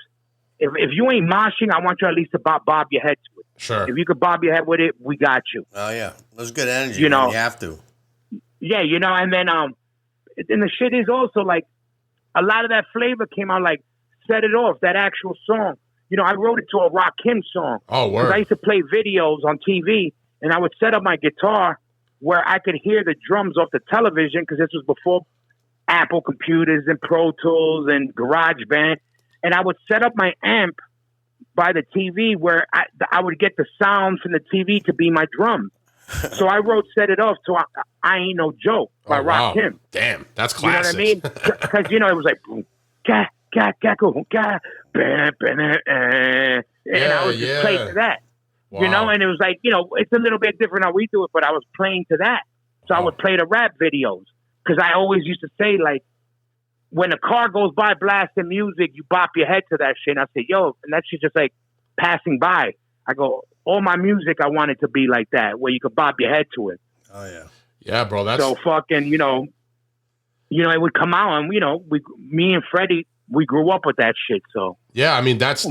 If you ain't moshing, I want you at least to bob your head to it. Sure. If you could bob your head with it, we got you. Oh, yeah. That's good energy. You have to. Yeah, and then and the shit is also like, a lot of that flavor came out like Set It Off, that actual song. I wrote it to a Rakim song. Oh, word. I used to play videos on TV, and I would set up my guitar where I could hear the drums off the television, because this was before Apple computers and Pro Tools and GarageBand. And I would set up my amp by the TV where I would get the sound from the TV to be my drums. So I wrote Set It Off to I Ain't No Joke by Rakim. Damn, that's classic. You know what I mean? Because, it was like, and I was just playing to that. Wow. And it was like, it's a little bit different how we do it, but I was playing to that. So I would play the rap videos, because I always used to say, like, when a car goes by blasting music, you bop your head to that shit. And I say, yo, and that shit's just like passing by. I go, all my music, I want it to be like that, where you could bop your head to it. Oh, yeah. Yeah, bro. That's so fucking, it would come out, and, me and Freddie, we grew up with that shit. So yeah, I mean, that's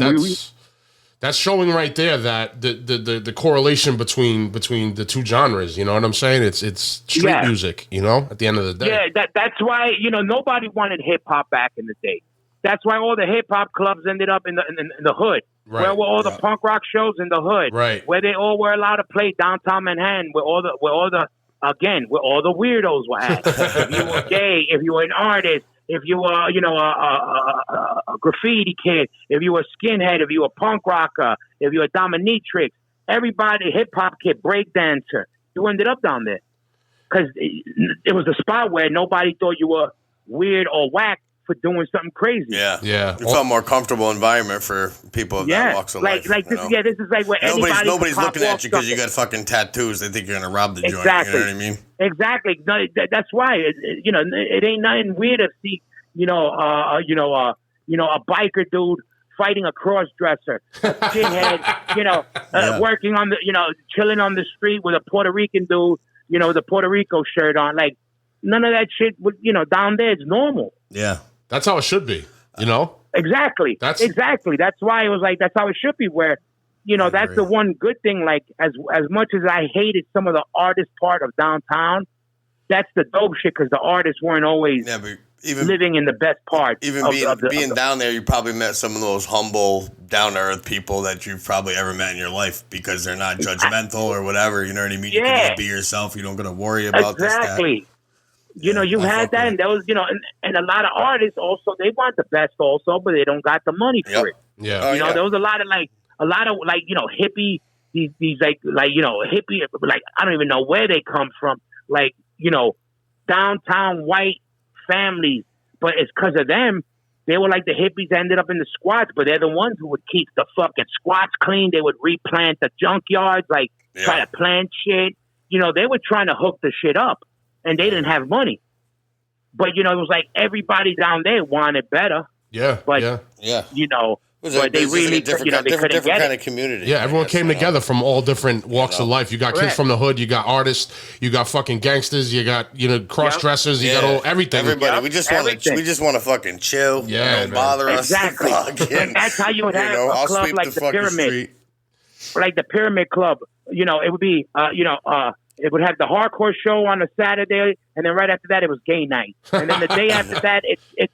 showing right there that the correlation between the two genres. You know what I'm saying? It's street music. At the end of the day. Yeah, that's why nobody wanted hip hop back in the day. That's why all the hip hop clubs ended up in the hood. Right. Where were all the punk rock shows in the hood? Right. Where they all were allowed to play downtown Manhattan. Where all the weirdos were at. If you were gay, if you were an artist, if you were, a graffiti kid, if you were a skinhead, if you were a punk rocker, if you were a dominatrix, everybody, hip hop kid, break dancer, you ended up down there because it was a spot where nobody thought you were weird or whack for doing something crazy. Yeah. Yeah. It felt a more comfortable environment for people of that walks of life. Like this, this is like where nobody's looking at you because you got fucking tattoos. They think you're gonna rob the joint. You know what I mean? Exactly. No, that's why. It ain't nothing weird to see. A biker dude fighting a cross-dresser, a skinhead, working on chilling on the street with a Puerto Rican dude, the Puerto Rico shirt on. Like, none of that shit would, down there, it's normal. Yeah. That's how it should be, Exactly. Exactly. That's why it was like, that's how it should be, where, that's the one good thing. Like, as much as I hated some of the artist part of downtown, that's the dope shit, because the artists weren't always living in the best part. Even being down there, you probably met some of those humble, down-to-earth people that you've probably ever met in your life, because they're not judgmental or whatever. You know what I mean? You can just be yourself. You don't got to worry about this, that. You had that, and there was, and a lot of artists also, they want the best also, but they don't got the money for it. Yeah. There was a lot of hippie, these hippie, like, I don't even know where they come from, like, downtown white families, but it's because of them. They were like the hippies that ended up in the squats, but they're the ones who would keep the fucking squats clean. They would replant the junkyards, try to plant shit. They were trying to hook the shit up. And they didn't have money. But, it was like everybody down there wanted better. Yeah. But, but they really, different kind of community. Yeah, everyone came together from all different walks of life. You got kids from the hood, you got artists, you got fucking gangsters, you got, cross-dressers, you got everything. Everybody, we just want to fucking chill. Yeah, don't bother us. Exactly. And that's how you would have a club like the Pyramid. Like the Pyramid Club. It would be, it would have the hardcore show on a Saturday, and then right after that, it was gay night. And then the day after that, it's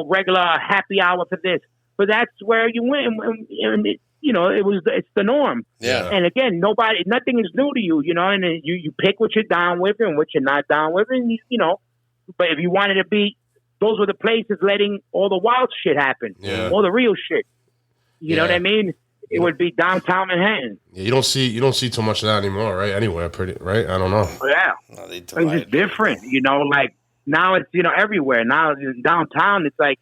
regular happy hour for this. But that's where you went, and it's the norm. Yeah. And again, nothing is new to you, and you pick what you're down with and what you're not down with, and But if you wanted to be, those were the places letting all the wild shit happen, all the real shit. You know what I mean? It would be downtown Manhattan. Yeah, you don't see too much of that anymore, right? Anywhere, right? I don't know. Yeah, it's just different. Like now it's everywhere. Now in downtown, it's like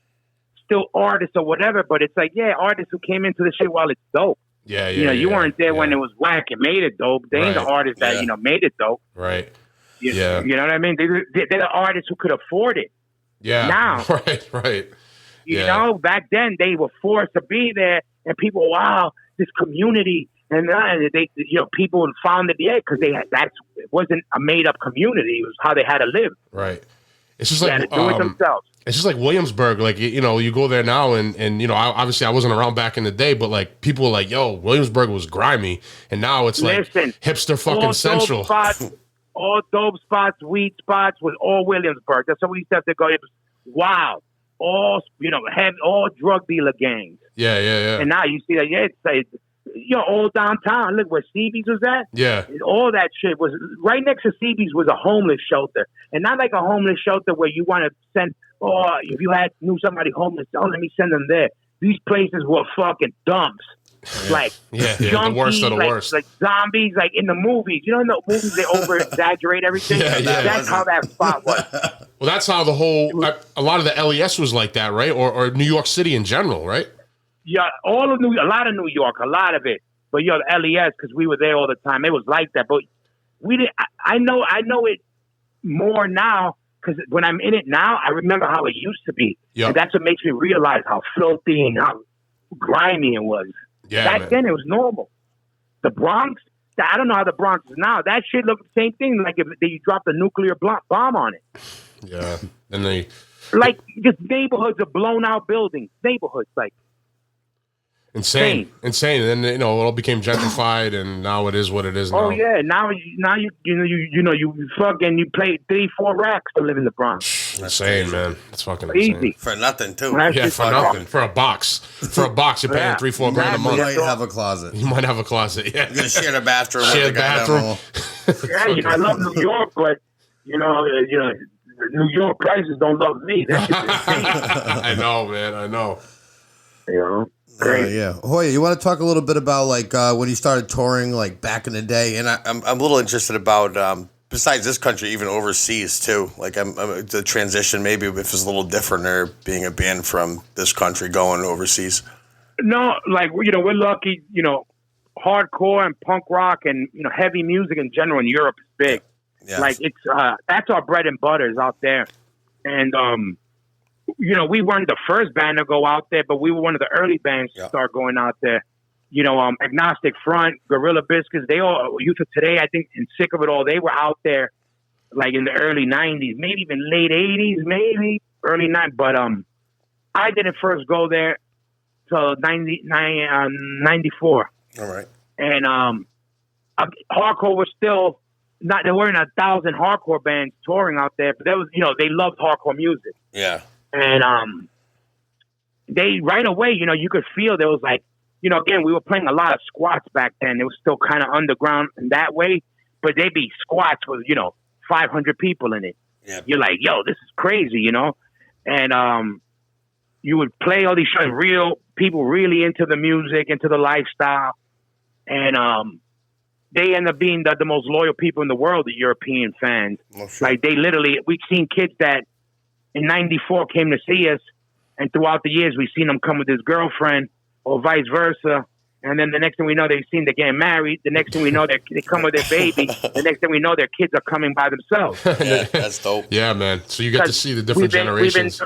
still artists or whatever, but it's like artists who came into the shit while it's dope. Yeah. You weren't there when it was whack and made it dope. They ain't the artists that made it dope. Right. You know what I mean? They're the artists who could afford it. Yeah. Now. Right. Back then they were forced to be there, and people, wow, this community, and they, people found it, because it wasn't a made up community. It was how they had to live. Right. It's just they had to do it themselves. It's just like Williamsburg. Like, you go there now, and obviously I wasn't around back in the day, but like people were like, yo, Williamsburg was grimy, and now it's like hipster fucking central. All dope spots, weed spots was all Williamsburg. That's how we used to have to go. It was wild. All all drug dealer gangs. Yeah. And now you see that, it's all downtown. Look where CB's was at. Yeah. All that shit was right next to CB's was a homeless shelter, and not like a homeless shelter where you want to send. Or if you knew somebody homeless, let me send them there. These places were fucking dumps. Like junkies, the worst of the worst. Like zombies, like in the movies. In the movies they over exaggerate everything. That's how that spot was. Well, that's how the whole a lot of the LES was like that, right? Or New York City in general, right? Yeah, a lot of New York, a lot of it. But the LES, because we were there all the time, it was like that. But we didn't. I know it more now, because when I'm in it now, I remember how it used to be. Yep. And that's what makes me realize how filthy and how grimy it was. Yeah, back then it was normal. The Bronx, I don't know how the Bronx is now. That shit looked the same thing, like if you dropped a nuclear bomb on it. Yeah, and they like just neighborhoods of blown out buildings, neighborhoods like insane. And then it all became gentrified, and now it is what it is. Now. Oh yeah, now you fucking you pay 3-4 racks to live in the Bronx. Insane, man. It's fucking easy insane. For nothing too. Yeah, for nothing. For a box, you're paying 3-4 grand a month. You might have a closet. You might have a closet. Yeah, you're gonna share the bathroom. Share the bathroom. I love New York, but New York prices don't love me. That shit's insane. I know, man. I know. You know, crazy. Yeah. Hoya, you want to talk a little bit about like when you started touring, like back in the day? And I'm a little interested about besides this country, even overseas too. Like I'm the transition, maybe if it's a little different, or being a band from this country going overseas. No, like, you know, we're lucky. You know, hardcore and punk rock and, you know, heavy music in general in Europe is big. Yeah. Like it's that's our bread and butter is out there. And you know, we weren't the first band to go out there, but we were one of the early bands to start going out there. You know, Agnostic Front, Gorilla Biscuits, they all, Youth of Today, I think, and Sick of It All, they were out there like in the early 90s, maybe even late 80s, maybe early 90s. But I didn't first go there till 94. All right. And hardcore was still not, there weren't 1,000 hardcore bands touring out there, but there was, you know, they loved hardcore music. Yeah. And they right away, you know, you could feel there was like, you know, again, we were playing a lot of squats back then. It was still kind of underground in that way, but they'd be squats with, you know, 500 people in it. Yeah. You're like, yo, this is crazy, you know? And you would play all these shows, real people really into the music, into the lifestyle. And they end up being the most loyal people in the world, the European fans. Oh, sure. Like they literally, we've seen kids that in 94 came to see us, and throughout the years, we've seen them come with his girlfriend or vice versa. And then the next thing we know, they've seen they're getting married. The next thing we know, they come with their baby. The next thing we know, their kids are coming by themselves. Yeah, that's dope. Yeah, man. So you get to see the different generations.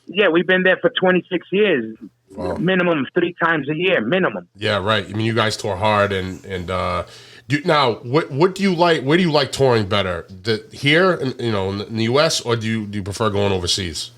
We've been there for 26 years. Wow. Minimum 3 times a year, minimum. Yeah, right. I mean, you guys tour hard, and now what do you like? Where do you like touring better? Here, in the U.S., or do you prefer going overseas?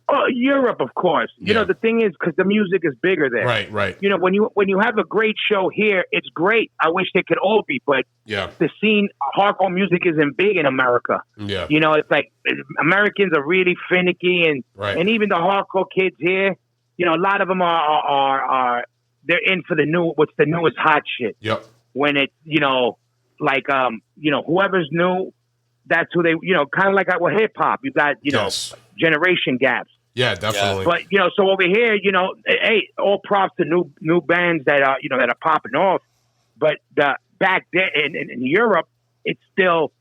Oh, Europe, of course. You know, the thing is, because the music is bigger there. Right. You know, when you have a great show here, it's great. I wish they could all be, but the scene, hardcore music isn't big in America. Yeah. You know, it's like Americans are really finicky, and even the hardcore kids here, you know, a lot of them are they're in for what's the newest hot shit. Yep. When it's, you know, like, you know, whoever's new, that's who they, you know, kind of like with hip hop, you got, you know, generation gaps. Yeah, definitely. But, you know, so over here, you know, hey, all props to new bands that are, you know, that are popping off. But back there in Europe, it's still,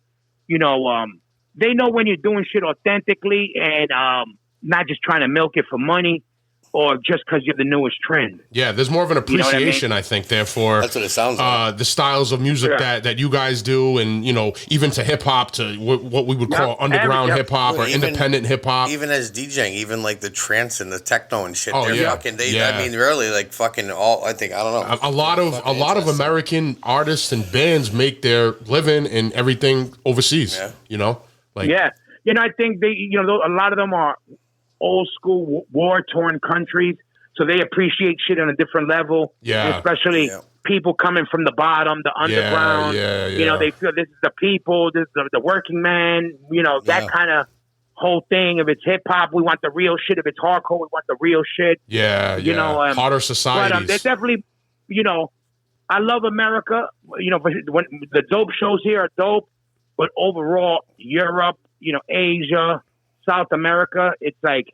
you know, they know when you're doing shit authentically and not just trying to milk it for money or just because you're the newest trend. Yeah, there's more of an appreciation, I think, therefore. That's what it sounds like. The styles of music that you guys do, and, you know, even to hip-hop, to what we would call underground hip-hop or independent hip-hop. Even as DJing, even like the trance and the techno and shit. Oh, they're fucking, I mean, really, like fucking all, I don't know. A lot of American artists and bands make their living and everything overseas, you know? Like, you know, I think they, you know, a lot of them are old school war-torn countries, so they appreciate shit on a different level. Yeah, especially people coming from the bottom, the underground. You know, they feel this is the people, this is the working man. You know, that kind of whole thing. If it's hip hop, we want the real shit. If it's hardcore, we want the real shit. You know, harder societies. But they're definitely, you know, I love America. You know, when the dope shows here are dope, but overall, Europe, you know, Asia, South America, it's like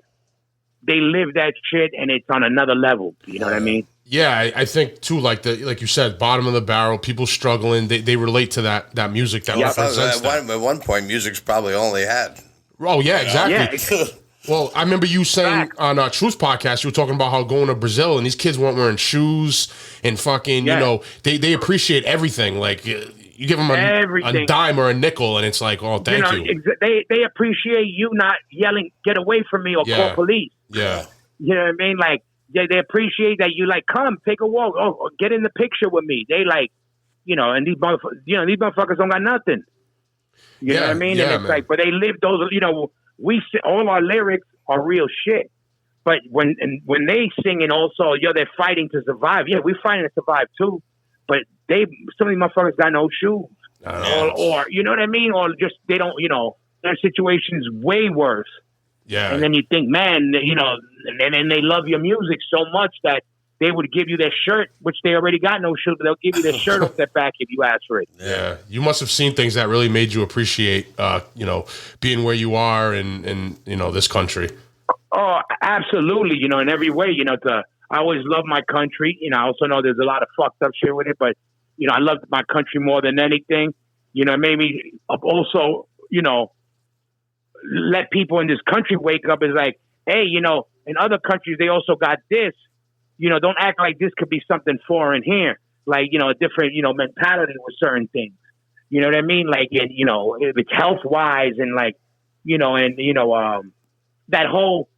they live that shit and it's on another level. You know what I mean? Yeah, I think too, like you said, bottom of the barrel, people struggling, they relate to that music that represents that. At one point, music's probably all they had. Oh, yeah, exactly. Yeah. Well, I remember you saying on Truth Podcast, you were talking about how going to Brazil and these kids weren't wearing shoes and fucking, you know, they appreciate everything. Like, you give them a dime or a nickel, and it's like, oh, thank you. They appreciate you not yelling, get away from me, or call police. Yeah. You know what I mean? Like, they appreciate that you, like, come, take a walk, or get in the picture with me. They, like, you know, and these motherfuckers don't got nothing. You know what I mean? And it's like, but they live those, you know, all our lyrics are real shit. But when they sing and also, they're fighting to survive. Yeah, we're fighting to survive, too. But some of these motherfuckers got no shoes, or you know what I mean, or just they don't, you know, their situation's way worse. Yeah, and then you think, man, you know, and they love your music so much that they would give you their shirt, which they already got no shirt, but they'll give you their shirt off their back if you ask for it. Yeah, you must have seen things that really made you appreciate, being where you are in this country. Oh, absolutely. In every way. I always love my country. I also know there's a lot of fucked up shit with it, but I love my country more than anything. It made me also, let people in this country wake up as like, hey, in other countries they also got this. Don't act like this could be something foreign here. Like, a different, mentality with certain things. You know what I mean? Like, if it's health wise and like, that whole,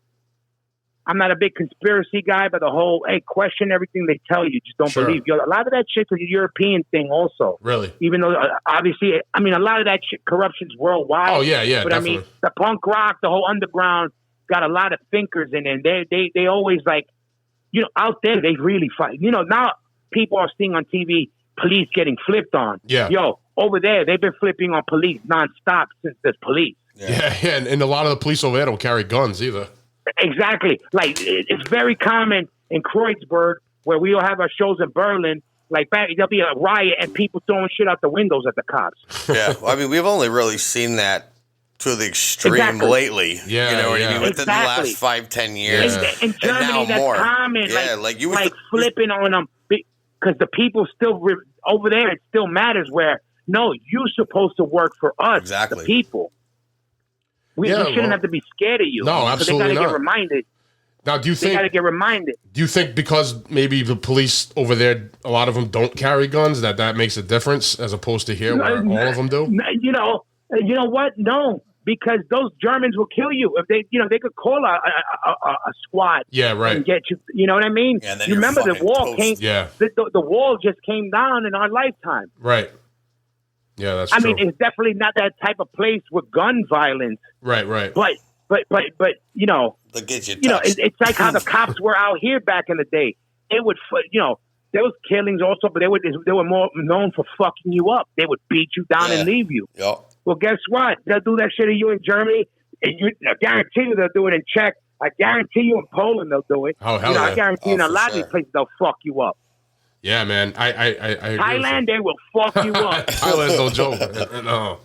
I'm not a big conspiracy guy, but the whole, hey, question everything they tell you. Just don't believe. A lot of that shit's a European thing also. Really? Even though, obviously, a lot of that shit, corruption's worldwide. Oh, yeah, But definitely. The punk rock, the whole underground got a lot of thinkers in it. And they always like, out there, they really fight. Now people are seeing on TV police getting flipped on. Yeah. Yo, over there, they've been flipping on police nonstop since there's police. Yeah, and a lot of the police over there don't carry guns either. Exactly. Like, it's very common in Kreuzberg, where we all have our shows in Berlin. Like, there'll be a riot and people throwing shit out the windows at the cops. Yeah. Well, we've only really seen that to the extreme lately. Yeah. You know what I mean? Within the last 5-10 years. In Germany, that's more. common. Yeah, flipping on them. Because the people still, over there, it still matters where, no, you're supposed to work for us, the people. We shouldn't have to be scared of you. No, absolutely they gotta not. get reminded. Now, do you think they gotta get reminded? Do you think because maybe the police over there, a lot of them don't carry guns, that makes a difference as opposed to here, where all of them do? You know what? No, because those Germans will kill you if they, they could call a squad. Yeah, right. And get you. You know what I mean? Yeah, you remember the wall came? Yeah. The wall just came down in our lifetime. Right. Yeah, that's true. I mean, it's definitely not that type of place with gun violence. Right. But They'll get you it's like how the cops were out here back in the day. They would, there was killings also, but they were more known for fucking you up. They would beat you down and leave you. Yep. Well, guess what? They'll do that shit to you in Germany. And I guarantee you they'll do it in Czech. I guarantee you in Poland they'll do it. Oh, hell yeah. I guarantee you in a lot of these places they'll fuck you up. Yeah, man. I agree. Thailand, they will fuck you up. Thailand's no joke.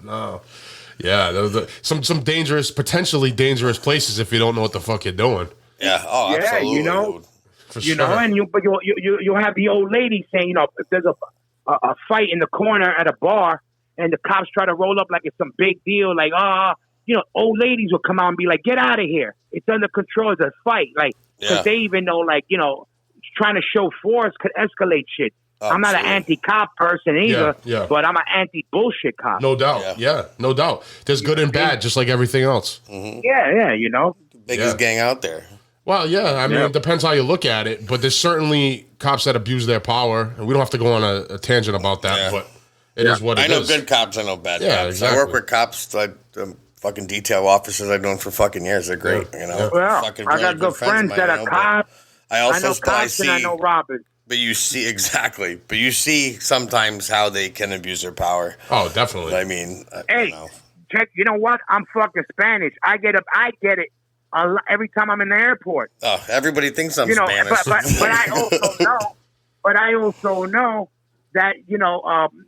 No. Yeah, those some dangerous, potentially dangerous places if you don't know what the fuck you're doing. Yeah. Oh, absolutely. For sure. And you'll have the old lady saying, if there's a fight in the corner at a bar and the cops try to roll up like it's some big deal, like, old ladies will come out and be like, get out of here. It's under control. It's a fight. Like, because they even know, like, trying to show force could escalate shit. I'm not an anti-cop person either, but I'm an anti-bullshit cop. No doubt. Yeah, no doubt. There's good and bad, just like everything else. Mm-hmm. Yeah. Biggest gang out there. Well, yeah, I mean, it depends how you look at it, but there's certainly cops that abuse their power, and we don't have to go on a tangent about that, but it is what it is. I know good cops, I know bad cops. Exactly. I work with cops, fucking detail officers I've known for fucking years. They're great, Well, I got good friends that are cops. I know cops and I know robbers. But you see, exactly. But you see sometimes how they can abuse their power. Oh, definitely. I mean, check. You know what? I'm fucking Spanish. I get it every time I'm in the airport. Oh, everybody thinks I'm Spanish. But I also know that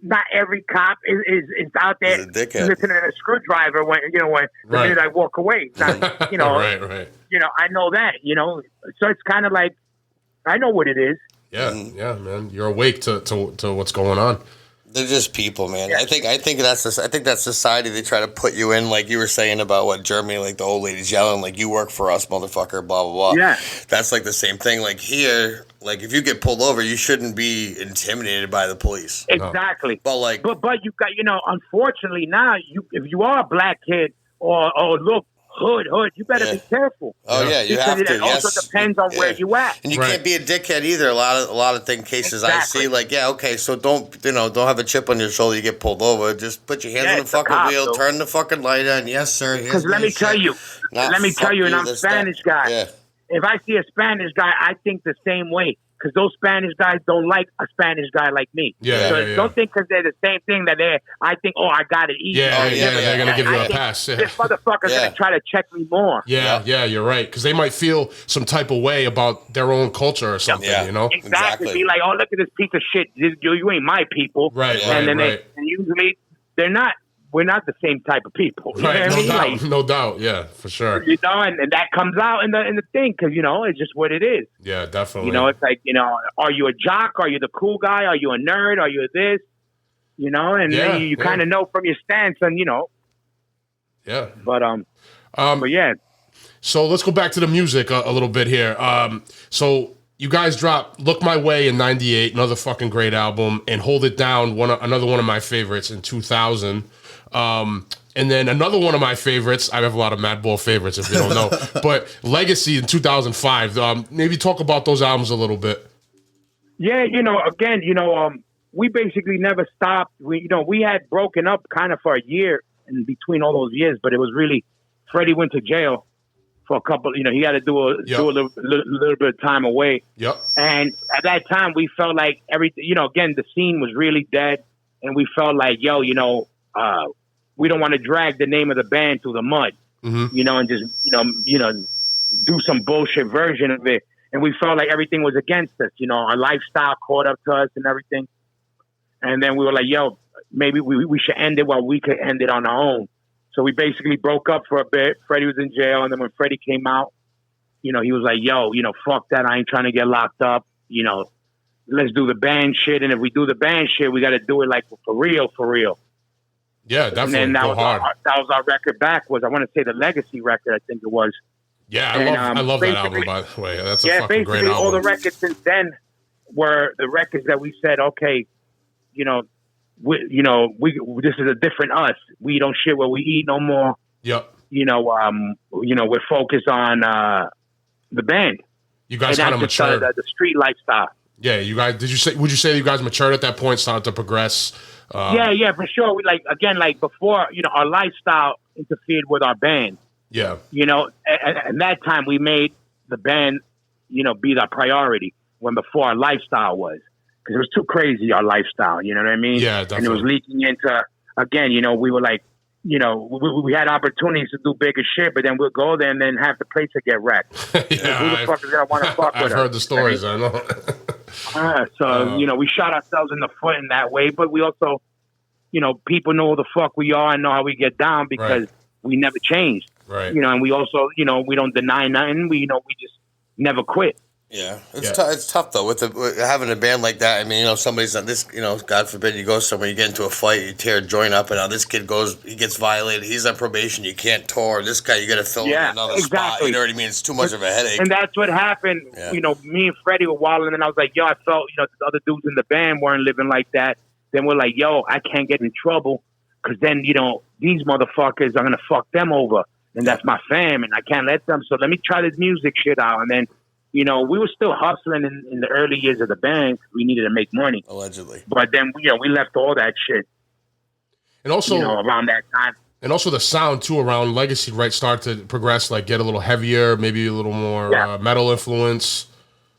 not every cop is out there listening to a screwdriver when the minute I walk away. Not, right. I know that. So it's kind of like I know what it is. Yeah, man. You're awake to what's going on. They're just people, man. Yeah. I think that's society. They try to put you in, like you were saying about what Germany, like the old ladies yelling, like you work for us, motherfucker, blah blah blah. Yeah, that's like the same thing. Like here, like if you get pulled over, you shouldn't be intimidated by the police. Exactly. No. But you got unfortunately now if you are a black kid or look. Hood, you better be careful. Oh yeah, you have to. It also depends on where you at, and you can't be a dickhead either. A lot of cases I see, like so don't have a chip on your shoulder. You get pulled over, just put your hands on the fucking wheel, turn the fucking light on. Yes, sir. Because let me tell you, and I'm a Spanish guy. Yeah. If I see a Spanish guy, I think the same way. because those Spanish guys don't like a Spanish guy like me. Don't think because they're the same thing that I think, I got it easy. They're going to give you a pass. This motherfucker's going to try to check me more. Yeah, you're right. Because they might feel some type of way about their own culture or something, you know? Exactly. Be like, look at this piece of shit. You ain't my people. Right, and then and usually they're not. We're not the same type of people. You right, know what I mean? No doubt. Yeah, for sure. You know, and that comes out in the thing because, it's just what it is. Yeah, definitely. It's like, are you a jock? Are you the cool guy? Are you a nerd? Are you this? And then you kind of know from your stance and, Yeah. But yeah. So let's go back to the music a little bit here. So you guys dropped Look My Way in 98, another fucking great album, and Hold It Down, another one of my favorites in 2000. And then another one of my favorites, I have a lot of Madball favorites if you don't know, but Legacy in 2005. Maybe talk about those albums a little bit. Yeah, again, we basically never stopped. We had broken up kind of for a year in between all those years, but it was really, Freddie went to jail for a couple, he had to do a little bit of time away. Yep. And at that time, we felt like everything, again, the scene was really dead, and we felt like, we don't want to drag the name of the band through the mud, and just, do some bullshit version of it. And we felt like everything was against us, our lifestyle caught up to us and everything. And then we were like, maybe we should end it while we could end it on our own. So we basically broke up for a bit. Freddie was in jail. And then when Freddie came out, he was like, fuck that. I ain't trying to get locked up. Let's do the band shit. And if we do the band shit, we got to do it like for real. Yeah, definitely. And then that was our record back. I want to say the Legacy record, I think it was. Yeah, I love that album, by the way. That's a fucking great album. All the records since then were the records that we said, okay, this is a different us. We don't shit what we eat no more. Yep. We're focused on the band. You guys kind of matured. The street lifestyle. Yeah, you guys. Would you say you guys matured at that point, started to progress? Yeah, for sure. We before, our lifestyle interfered with our band. Yeah. At that time we made the band, be our priority when before our lifestyle was. Because it was too crazy, our lifestyle, you know what I mean? Yeah, definitely. And it was leaking into, again, we were like, we had opportunities to do bigger shit, but then we'll go there and then half the place will get wrecked. Who the fuck is going to want to fuck with us? I've heard the stories, I know. We shot ourselves in the foot in that way, but we also, people know who the fuck we are and know how we get down because we never changed. Right. And we also, we don't deny nothing. We just never quit. Yeah, it's tough though with having a band like that. I mean, somebody's on this. God forbid you go somewhere, you get into a fight, you tear a joint up, and now this kid he gets violated. He's on probation. You can't tour. This guy, you got to fill in another spot. You know what I mean? It's too much of a headache. And that's what happened. Yeah. Me and Freddie were wilding, and I was like, I felt the other dudes in the band weren't living like that. Then we're like, I can't get in trouble because then these motherfuckers are gonna fuck them over, and that's my fam, and I can't let them. So let me try this music shit out, and then. We were still hustling in the early years of the band. We needed to make money. Allegedly. But then, we left all that shit. And also, around that time. And also the sound, too, around Legacy, right, start to progress, get a little heavier, maybe a little more metal influence.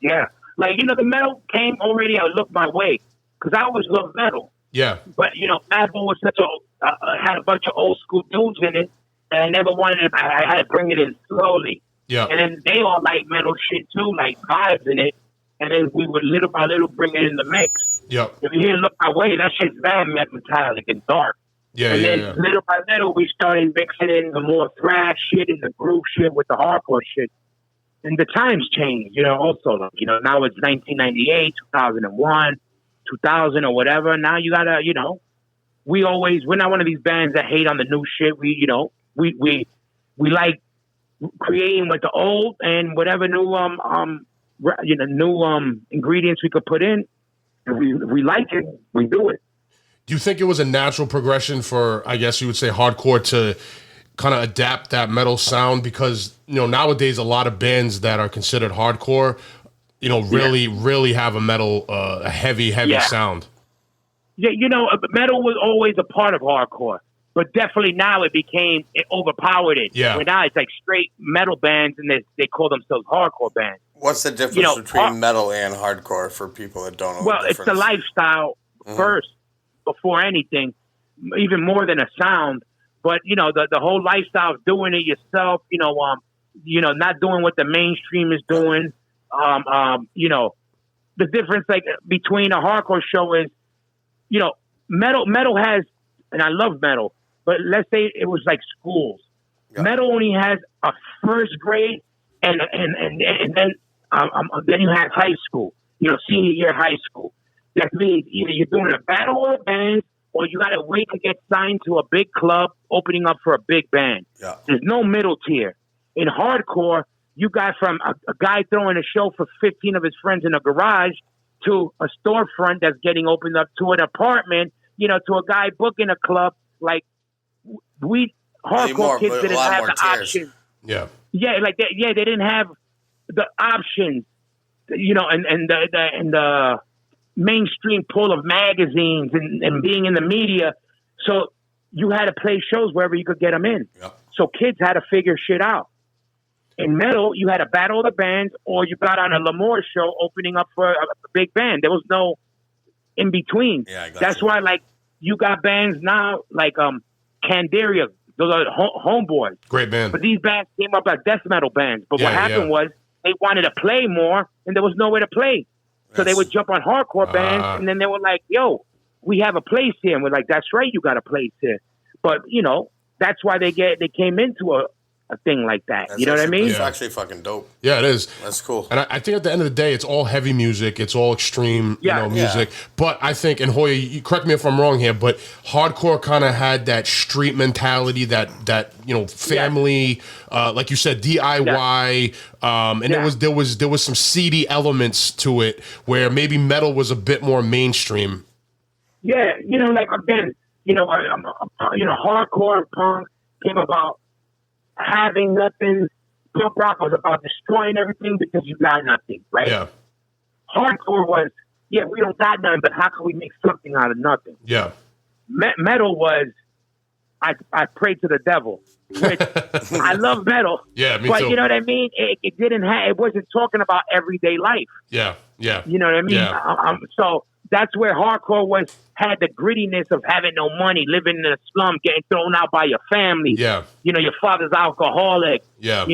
Yeah. The metal came already, I looked my way. Because I always loved metal. Yeah. But, Madball was had a bunch of old school dudes in it. And I never wanted to, I had to bring it in slowly. Yeah. And then they all like metal shit too, like vibes in it. And then we would little by little bring it in the mix. Yep. If you hear Look My Way, that shit's very metallic and dark. Yeah, and then little by little we started mixing in the more thrash shit and the groove shit with the hardcore shit. And the times changed, also. Now it's 1998, 2001, 2000 or whatever. Now you gotta, we're not one of these bands that hate on the new shit. We like creating with the old and whatever new ingredients we could put in. If we like it, we do it. Do you think it was a natural progression for, I guess you would say, hardcore to kind of adapt that metal sound? Because nowadays a lot of bands that are considered hardcore, really have a metal, a heavy sound. Yeah, metal was always a part of hardcore. But definitely now it overpowered it. Yeah. Where now it's like straight metal bands and they call themselves hardcore bands. What's the difference between metal and hardcore for people that don't know? Well, it's the lifestyle first before anything, even more than a sound. But the whole lifestyle of doing it yourself. Not doing what the mainstream is doing. The difference between a hardcore show is, metal has, and I love metal, but let's say it was like schools. Yeah. Metal only has a first grade and then you have high school, senior year high school. That means either you're doing a battle of bands or you got to wait to get signed to a big club opening up for a big band. Yeah. There's no middle tier. In hardcore, you got from a guy throwing a show for 15 of his friends in a garage to a storefront that's getting opened up to an apartment, to a guy booking a club. Like, hardcore kids didn't have the option. Yeah. Yeah, they didn't have the options, and the mainstream pull of magazines and being in the media. So you had to play shows wherever you could get them in. Yeah. So kids had to figure shit out. In metal, you had a battle of the bands, or you got on a L'Amour show opening up for a big band. There was no in between. Yeah, that's why, you got bands now like Candaria. Those are homeboys. Great band. But these bands came up as death metal bands. But what happened was they wanted to play more, and there was nowhere to play. So they would jump on hardcore bands, and then they were like, "Yo, we have a place here." And we're like, "That's right, you got a place here." But that's why they came into a thing like that. You know what I mean? It's actually fucking dope. Yeah, it is. That's cool. And I think at the end of the day, it's all heavy music. It's all extreme, music. Yeah. But I think, and Hoya, you correct me if I'm wrong here, but hardcore kind of had that street mentality, that family, like you said, DIY, and there was some seedy elements to it where maybe metal was a bit more mainstream. Yeah, again, hardcore and punk came about having nothing. Punk rock was about destroying everything because you got nothing, right? Yeah. Hardcore was, we don't got nothing, but how can we make something out of nothing? Yeah. Metal was, I pray to the devil, which I love metal. Yeah, me but too. You know what I mean? It wasn't talking about everyday life. Yeah, yeah. You know what I mean? Yeah. So that's where hardcore had the grittiness of having no money, living in a slum, getting thrown out by your family. Yeah. Your father's alcoholic. Yeah.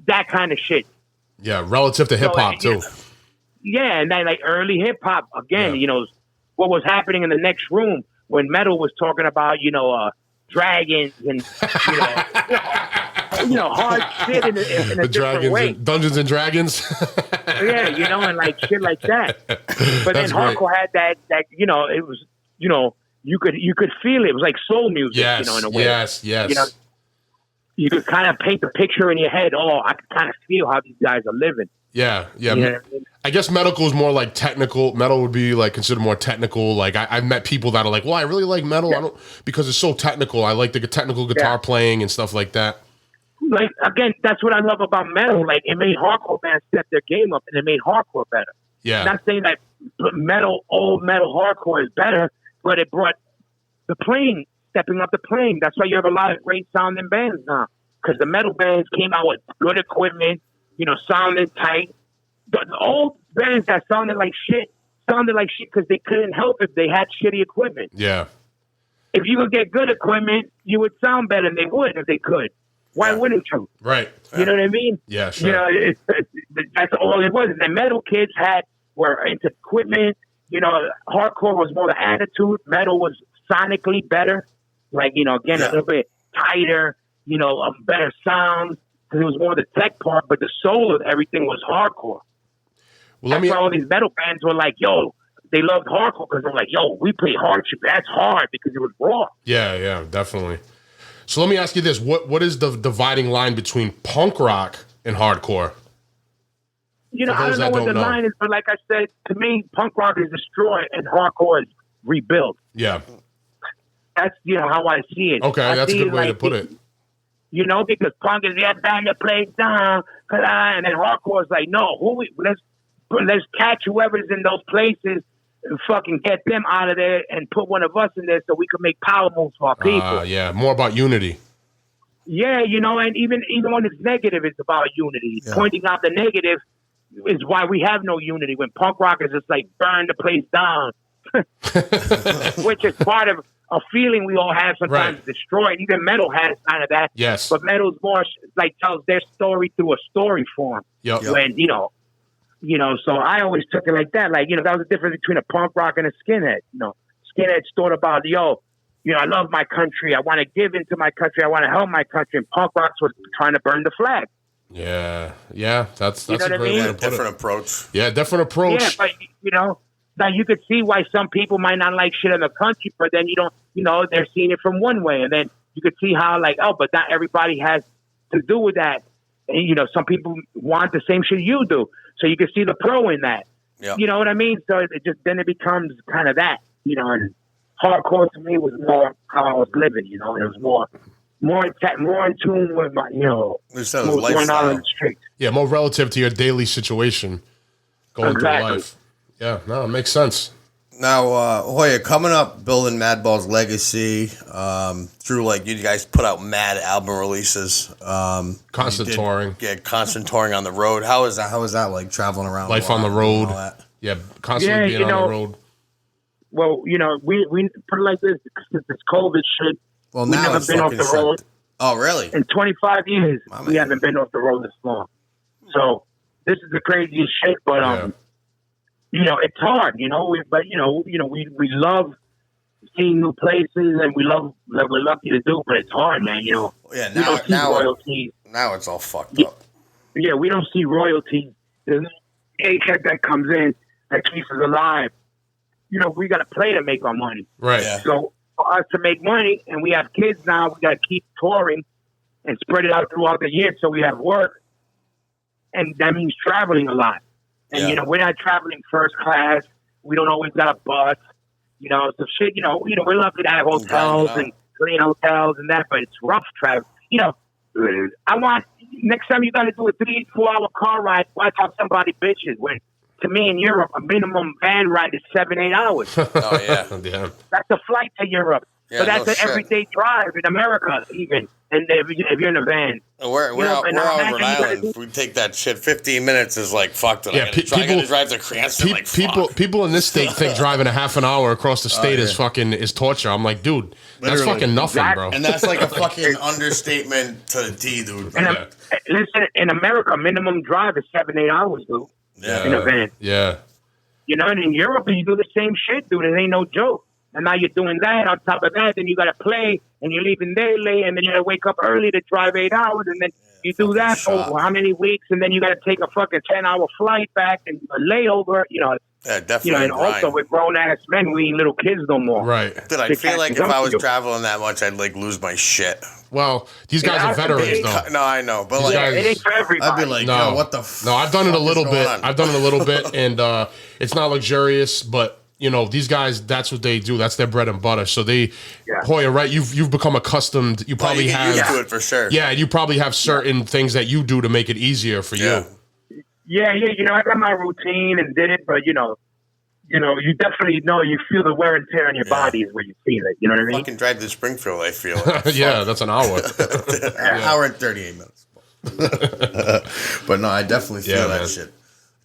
That kind of shit. Yeah, relative to hip hop too. Yeah, and then early hip hop again. What was happening in the next room when metal was talking about dragons and hard shit in a different way. Dungeons and Dragons. Yeah, and shit like that. But then hardcore had that it was you could feel it. It was like soul music, in a way. Yes. You could kind of paint the picture in your head. Oh, I could kind of feel how these guys are living. Yeah. I guess medical is more like technical. Metal would be considered more technical. I've met people that are like, well, I really like metal because it's so technical. I like the technical guitar playing and stuff like that. Again, that's what I love about metal. It made hardcore bands step their game up, and it made hardcore better. Yeah. Not saying that old metal hardcore is better, but it brought the playing, stepping up the playing. That's why you have a lot of great sounding bands now, because the metal bands came out with good equipment, sounding tight. The old bands that sounded like shit because they couldn't help if they had shitty equipment. Yeah. If you could get good equipment, you would sound better than they would if they could. Why wouldn't you? Right. You know what I mean? Yeah, sure. That's all it was. The metal kids were into equipment. Hardcore was more the attitude. Metal was sonically better. A little bit tighter, better sound. Because it was more the tech part, but the soul of everything was hardcore. Well, that's why all these metal bands were like, yo, they loved hardcore because they're like, yo, we play hardship. That's hard because it was raw. Yeah, definitely. So let me ask you this: what is the dividing line between punk rock and hardcore? I don't know what the line is, but like I said, to me, punk rock is destroyed and hardcore is rebuilt. Yeah, that's how I see it. Okay, that's a good way to put it. Because punk is band that plays down, and then hardcore is like, no, let's catch whoever's in those places and fucking get them out of there and put one of us in there so we can make power moves for our people. Yeah, more about unity. Yeah, and even when it's negative, it's about unity. Yeah. Pointing out the negative is why we have no unity. When punk rock is just like burn the place down, which is part of a feeling we all have sometimes destroyed. Even metal has kind of that. Yes. But metal's more like tells their story through a story form. Yep. When, so I always took it like that. Like, that was the difference between a punk rock and a skinhead. Skinheads thought about, I love my country. I want to give into my country. I want to help my country. And punk rocks was trying to burn the flag. Yeah. That's a great way to put different it. approach. Yeah, different approach. Yeah, but, now you could see why some people might not like shit in the country, but then they're seeing it from one way. And then you could see how but not everybody has to do with that. And, some people want the same shit you do. So you can see the pro in that. Yep. You know what I mean? So it becomes kind of that, and hardcore to me was more how I was living, it was more in tune with my, what's going on in the streets. Yeah, more relative to your daily situation going through life. Yeah, no, it makes sense. Now, Hoya, coming up, building Madball's legacy through you guys put out mad album releases, constant touring. Yeah, constant touring on the road. How is that like traveling around? Life on the road. Yeah, constantly being on the road. Well, we put it like this because this COVID shit. Well, now we've never been off the road. Oh, really? In 25 years, we haven't been off the road this long. So this is the craziest shit, but it's hard, we love seeing new places and we're lucky to do, but it's hard, man, Yeah, now it's all fucked up. Yeah, we don't see royalties. There's no paycheck that comes in that keeps us alive. We got to play to make our money. Right. Yeah. So for us to make money, and we have kids now, we got to keep touring and spread it out throughout the year so we have work. And that means traveling a lot. And, we're not traveling first class. We don't always got a bus. So shit, we're lucky to have hotels and clean hotels and that, but it's rough travel. I want, next time you got to do a 3-4 hour car ride, watch how somebody bitches when, to me in Europe, a minimum van ride is 7-8 hours. Oh, yeah. Yeah. That's a flight to Europe. Yeah, so that's an everyday drive in America, even. And if you're in a van. We're out in Rhode Island. If we take that shit, 15 minutes is fucked it. Yeah, I gotta drive to Cranston. People in this state think driving a half an hour across the state is torture. I'm like, dude, that's fucking nothing, bro. And that's like a fucking understatement to the T, dude. And listen, in America, minimum drive is 7-8 hours, dude. Yeah. In a van. Yeah. And in Europe, you do the same shit, dude. It ain't no joke. And now you're doing that. On top of that, then you got to play, and you're leaving there late, and then you got to wake up early to drive 8 hours, and then you do that for how many weeks, and then you got to take a fucking 10-hour flight back and a layover. Yeah, definitely. And also we're grown ass men. We ain't little kids no more. Right. Dude, I feel like if I was traveling that much, I'd lose my shit. Well, these guys are veterans, though. No, I know, but it ain't for everybody. I'd be like, no, what the fuck? No, I've done it a little bit. And it's not luxurious, but these guys, that's what they do. That's their bread and butter. So Hoya, right? You've become accustomed. You probably have used to it for sure. Yeah, you probably have certain things that you do to make it easier for you. Yeah. I got my routine and did it, but you definitely you feel the wear and tear on your body is where you feel it. You know what I mean? Fucking drive to Springfield, I feel. Yeah, that's an hour. An hour and 38 minutes. But no, I definitely feel that shit.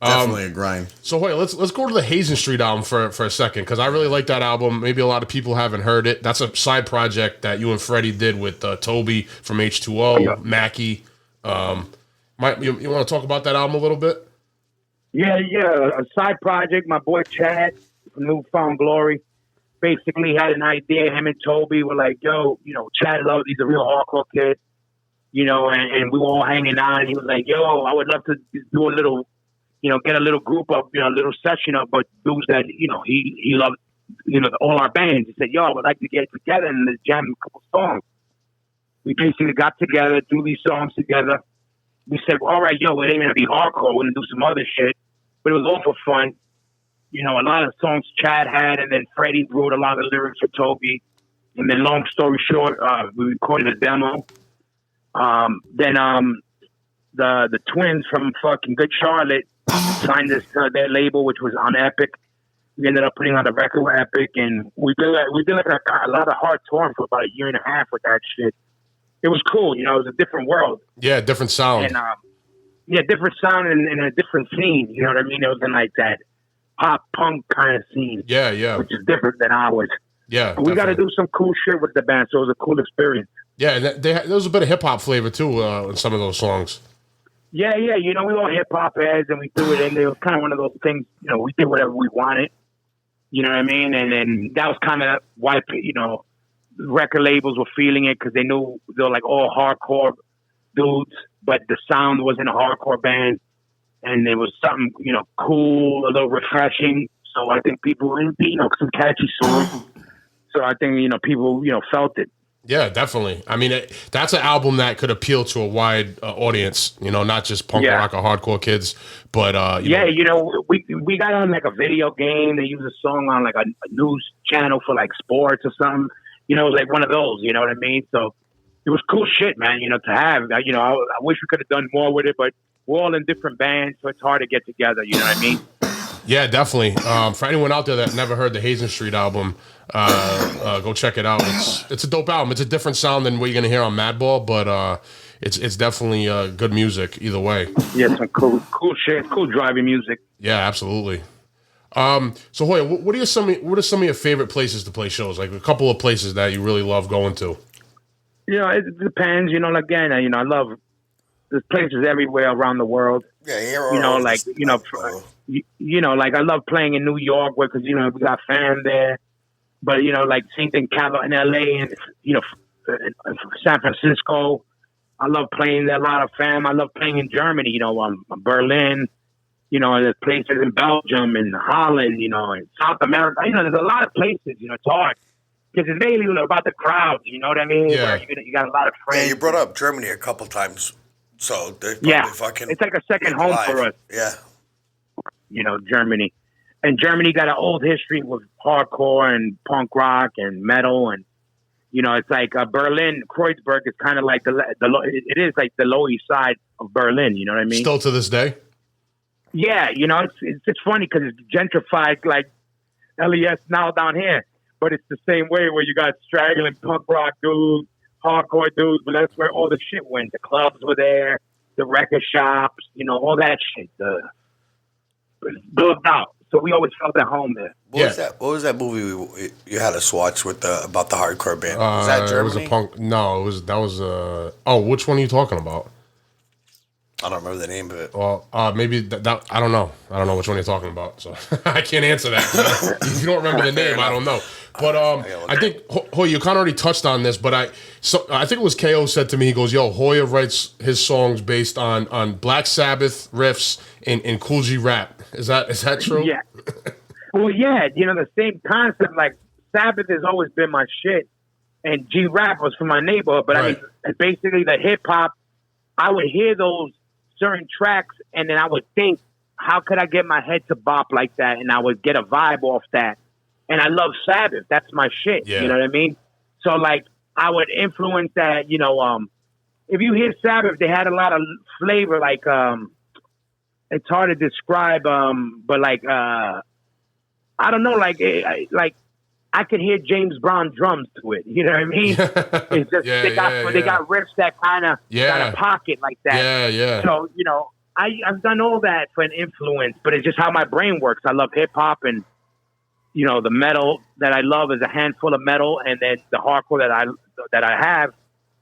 Definitely a grind. So Hoya, let's go to the Hazen Street album for a second, because I really like that album. Maybe a lot of people haven't heard it. That's a side project that you and Freddie did with Toby from H2O, Mackie. You want to talk about that album a little bit? Yeah, a side project. My boy Chad from Newfound Glory basically had an idea. Him and Toby were like, yo, Chad loves, he's a real hardcore kid, and we were all hanging out, and he was like, yo, I would love to do a little, get a little group up, a little session up, but dudes that, he loved, all our bands. He said, yo, I would like to get together and jam a couple songs. We basically got together, do these songs together. We said, well, all right, yo, it ain't going to be hardcore. We're going to do some other shit. But it was all for fun. A lot of songs Chad had, and then Freddie wrote a lot of lyrics for Toby. And then long story short, we recorded a demo. Then the twins from fucking Good Charlotte signed this their label, which was on Epic. We ended up putting on a record with Epic, and we did like a lot of hard touring for about a year and a half with that shit. it was cool. You know, it was a different world. Yeah, different sound. And different sound and a different scene. You know what I mean? It was in like that pop punk kind of scene. Yeah. Which is different than ours. Yeah, we got to do some cool shit with the band, so it was a cool experience. Yeah, and there was a bit of hip hop flavor too in some of those songs. Yeah. You know, we all hip hop heads, and we threw it in there. It was kind of one of those things. You know, we did whatever we wanted. You know what I mean? And then that was kind of why, you know, record labels were feeling it because they knew they were like all hardcore dudes, but the sound wasn't a hardcore band, and it was something, you know, cool, a little refreshing. So I think people, you know, some catchy songs. So I think, you know, people, you know, felt it. Yeah, definitely. I mean, that's an album that could appeal to a wide audience, you know, not just punk rock or hardcore kids, but you know, we got on like a video game. They used a song on like a news channel for like sports or something. You know, it was like one of those, you know what I mean? So it was cool shit, man, you know, to have. You know, I wish we could have done more with it, but we're all in different bands, so it's hard to get together, you know what I mean? Yeah, definitely. For anyone out there that never heard the Hazen Street album, go check it out. It's a dope album. It's a different sound than what you're gonna hear on Madball, but it's definitely good music either way. Yeah, some cool shit, cool driving music. Yeah, absolutely. So Hoya, what are some of your favorite places to play shows? Like a couple of places that you really love going to. You know, it depends. You know, again, you know, I love there's places everywhere around the world. Yeah, you know, like you know, like I love playing in New York because you know we got fans there. But you know, like same thing, in LA and you know, San Francisco. I love playing there. A lot of fam. I love playing in Germany. You know, Berlin. You know, there's places in Belgium and Holland. You know, in South America. You know, there's a lot of places. You know, it's hard because it's mainly about the crowd. You know what I mean? Yeah. You got a lot of friends. Yeah, you brought up Germany a couple times, so they fucking. It's like a second home for us. Yeah. You know, Germany. And Germany got an old history with hardcore and punk rock and metal. And, you know, it's like Berlin, Kreuzberg is kind of like it is like the Lower East Side of Berlin. You know what I mean? Still to this day? Yeah. You know, it's funny because it's gentrified like LES now down here. But it's the same way where you got straggling punk rock dudes, hardcore dudes. But that's where all the shit went. The clubs were there, the record shops, you know, all that shit. Built out. So we always felt at home there. What was that movie you had us watch with about the hardcore band? Was that Germany? It was a punk. No, that was. Oh, which one are you talking about? I don't remember the name of it. Well, maybe that I don't know. I don't know which one you're talking about, so I can't answer that. If you don't remember the name, I don't know. But I think Hoya, you kind of already touched on this, but I think it was KO said to me, he goes, "Yo, Hoya writes his songs based on Black Sabbath riffs and Cool G rap." Is that true? Yeah. Well, yeah, you know, the same concept. Like Sabbath has always been my shit, and G rap was from my neighborhood. But right. I mean, basically the hip hop. I would hear those certain tracks, and then I would think, how could I get my head to bop like that? And I would get a vibe off that. And I love Sabbath. That's my shit. Yeah. You know what I mean? So, like, I would influence that, you know, if you hear Sabbath, they had a lot of flavor, like, it's hard to describe, but, like, I don't know, like, I could hear James Brown drums to it. You know what I mean? It's just, they got riffs that kind of got a pocket like that. Yeah. So, you know, I've done all that for an influence, but it's just how my brain works. I love hip hop, and you know, the metal that I love is a handful of metal, and then the hardcore that I have.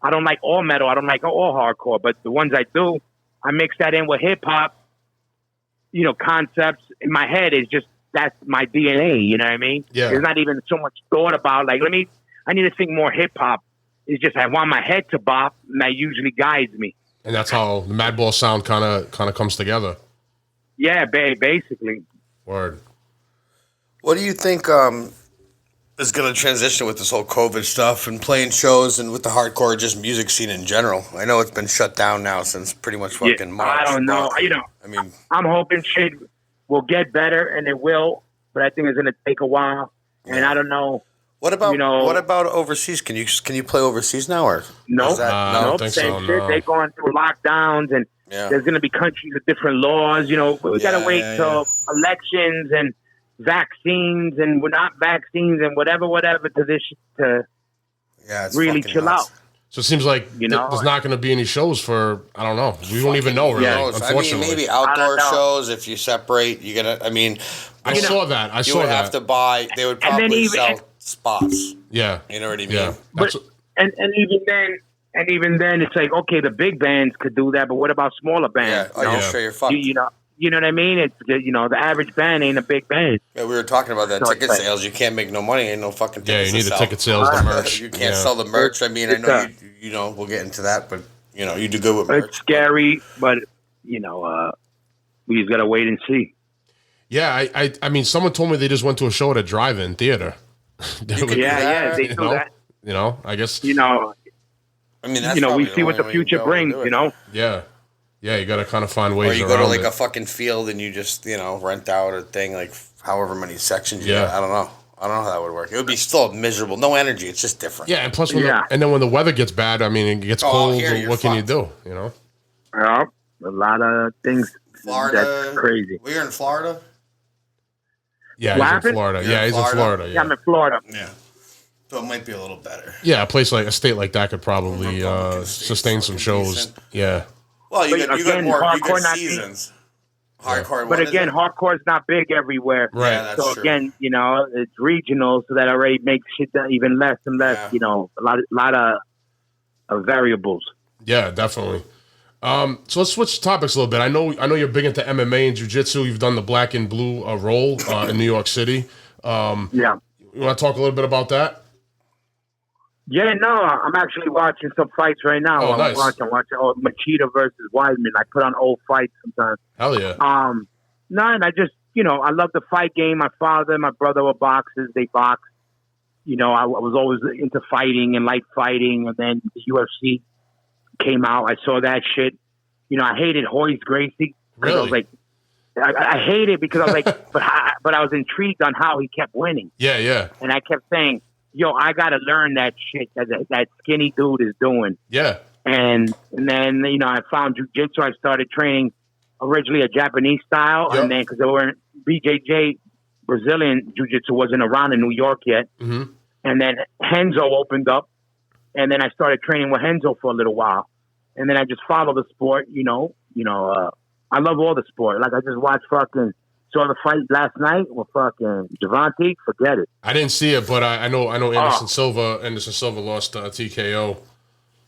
I don't like all metal. I don't like all hardcore, but the ones I do, I mix that in with hip hop. You know, concepts in my head is just that's my DNA. You know what I mean? Yeah. There's not even so much thought about like I need to think more hip hop. It's just I want my head to bop, and that usually guides me. And that's how the Madball sound kind of comes together. Yeah, basically. Word. What do you think is going to transition with this whole COVID stuff and playing shows and with the hardcore just music scene in general? I know it's been shut down now since pretty much fucking March. I don't know. You know, I mean, I'm hoping shit will get better, and it will, but I think it's going to take a while, and I don't know. What about overseas? Can you play overseas now or no? I don't think same so. shit. No. They're going through lockdowns, and there's going to be countries with different laws. You know, we got to wait till elections and vaccines and we're not vaccines and whatever to this to really chill out. So it seems like there's not going to be any shows for, I don't know. We don't even know, really, unfortunately. I mean, maybe outdoor shows, if you separate, you're going to, I mean. I saw that. You would have to buy, they would probably sell spots. Yeah. You know what I mean? Yeah. And even then, it's like, okay, the big bands could do that, but what about smaller bands? Yeah. You're sure you're fucked. You know what I mean? It's the average band ain't a big band. Yeah, we were talking about that ticket sales. You can't make no money. Ain't no fucking tickets. Yeah, you need the ticket sales, the merch. You can't sell the merch. I mean, I know you know we'll get into that, but you do good with merch. It's scary, but we just gotta wait and see. Yeah, I mean, someone told me they just went to a show at a drive-in theater. They do that. I guess. I mean, that's we see what the future brings. Yeah, you got to kind of find ways. Or you go to like a fucking field and you just rent out a thing like however many sections. I don't know. I don't know how that would work. It would be still miserable. No energy. It's just different. Yeah, and plus, and then when the weather gets bad, I mean, it gets cold. What can you do? Yeah, a lot of things. Florida. That's crazy. We're in Florida. Yeah, he's in Florida. Yeah, he's in Florida. Yeah, I'm in Florida. Yeah. So it might be a little better. Yeah, a state like that could probably sustain some shows. Decent. Yeah. Well, you got more seasons. Hardcore. But again, hardcore's not big everywhere. Right. Yeah, that's true. Again, it's regional, so that already makes shit even less and less. Yeah. A lot of variables. Yeah, definitely. So let's switch topics a little bit. I know you're big into MMA and jiu-jitsu. You've done the black and blue roll in New York City. Yeah. You want to talk a little bit about that? Yeah, no, I'm actually watching some fights right now. Oh, nice. I'm watching Machida versus Weidman. I put on old fights sometimes. Hell yeah. No, and I just, I love the fight game. My father and my brother were boxers. They boxed. I was always into fighting and like fighting. And then the UFC came out. I saw that shit. I hated Royce Gracie. Really? I was like, I hate it because I was like, but I was intrigued on how he kept winning. Yeah, yeah. And I kept saying, I got to learn that shit that skinny dude is doing. Yeah. And then, I found jiu-jitsu. I started training originally a Japanese style. Yep. And then, because there weren't BJJ, Brazilian jiu-jitsu wasn't around in New York yet. Mm-hmm. And then Henzo opened up. And then I started training with Henzo for a little while. And then I just followed the sport, I love all the sport. Like, I just watched saw the fight last night with fucking Javante. Forget it. I didn't see it, but I know Anderson Silva lost TKO.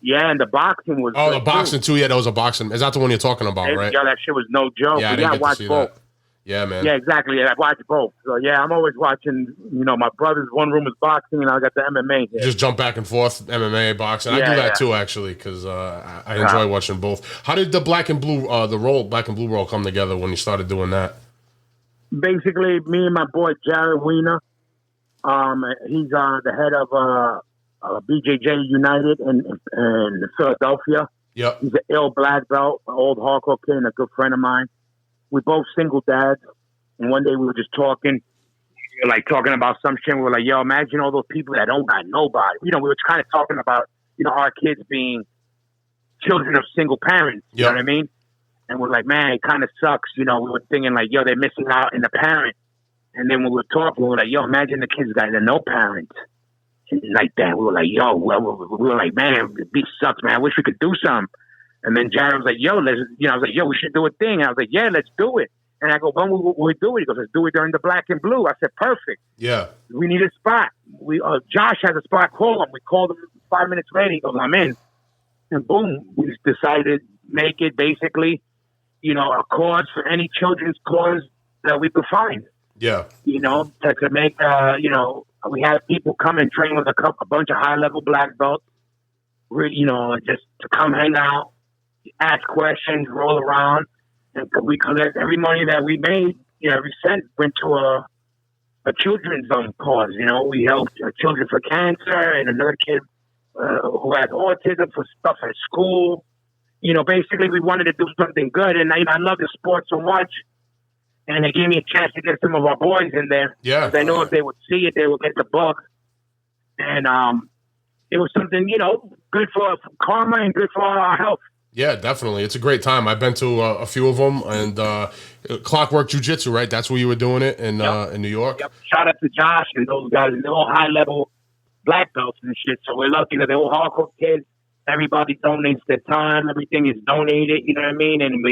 Yeah, and the boxing was. Oh, the boxing too. Yeah, that was a boxing. Is that the one you're talking about, right? Yeah, that shit was no joke. Yeah, I watched both. That. Yeah, man. Yeah, exactly. I watched both. So yeah, I'm always watching. My brother's one room is boxing, and I got the MMA. You just jump back and forth, MMA, boxing. I do that too, actually, because I enjoy watching both. How did the black and blue roll come together when you started doing that? Basically, me and my boy Jared Weiner. He's the head of BJJ United in Philadelphia. Yep. He's an ill black belt, an old hardcore kid, and a good friend of mine. We both single dads, and one day we were just talking about some shit. We were like, "Yo, imagine all those people that don't got nobody." We were kind of talking about our kids being children of single parents. You know what I mean? And we're like, man, it kind of sucks. We were thinking like, yo, they're missing out in the parent. And then when we were talking, we were like, yo, imagine the kids got no parents. And like that, we were like, yo, we were like, man, it sucks, man. I wish we could do something. And then Jared was like, yo, I was like, yo, we should do a thing. And I was like, yeah, let's do it. And I go, when will we do it? He goes, let's do it during the black and blue. I said, perfect. Yeah. We need a spot. Josh has a spot. Call him. We called him 5 minutes later. He goes, I'm in. And boom, we decided make it basically, a cause for any children's cause that we could find. Yeah. To make, we had people come and train with a bunch of high-level black belts, just to come hang out, ask questions, roll around, and we collect every money that we made, every cent went to a children's cause. We helped children for cancer and another kid who has autism for stuff at school. Basically we wanted to do something good, and I love the sport so much, and it gave me a chance to get some of our boys in there. Yeah. I know if they would see it, they would get the book. And it was something, good for karma and good for our health. Yeah, definitely. It's a great time. I've been to a few of them, and Clockwork Jiu-Jitsu, right? That's where you were doing it in New York? Yep. Shout out to Josh and those guys. They're all high-level black belts and shit, so we're lucky that they're all hardcore kids. everybody donates their time. Everything is donated. You know what I mean? And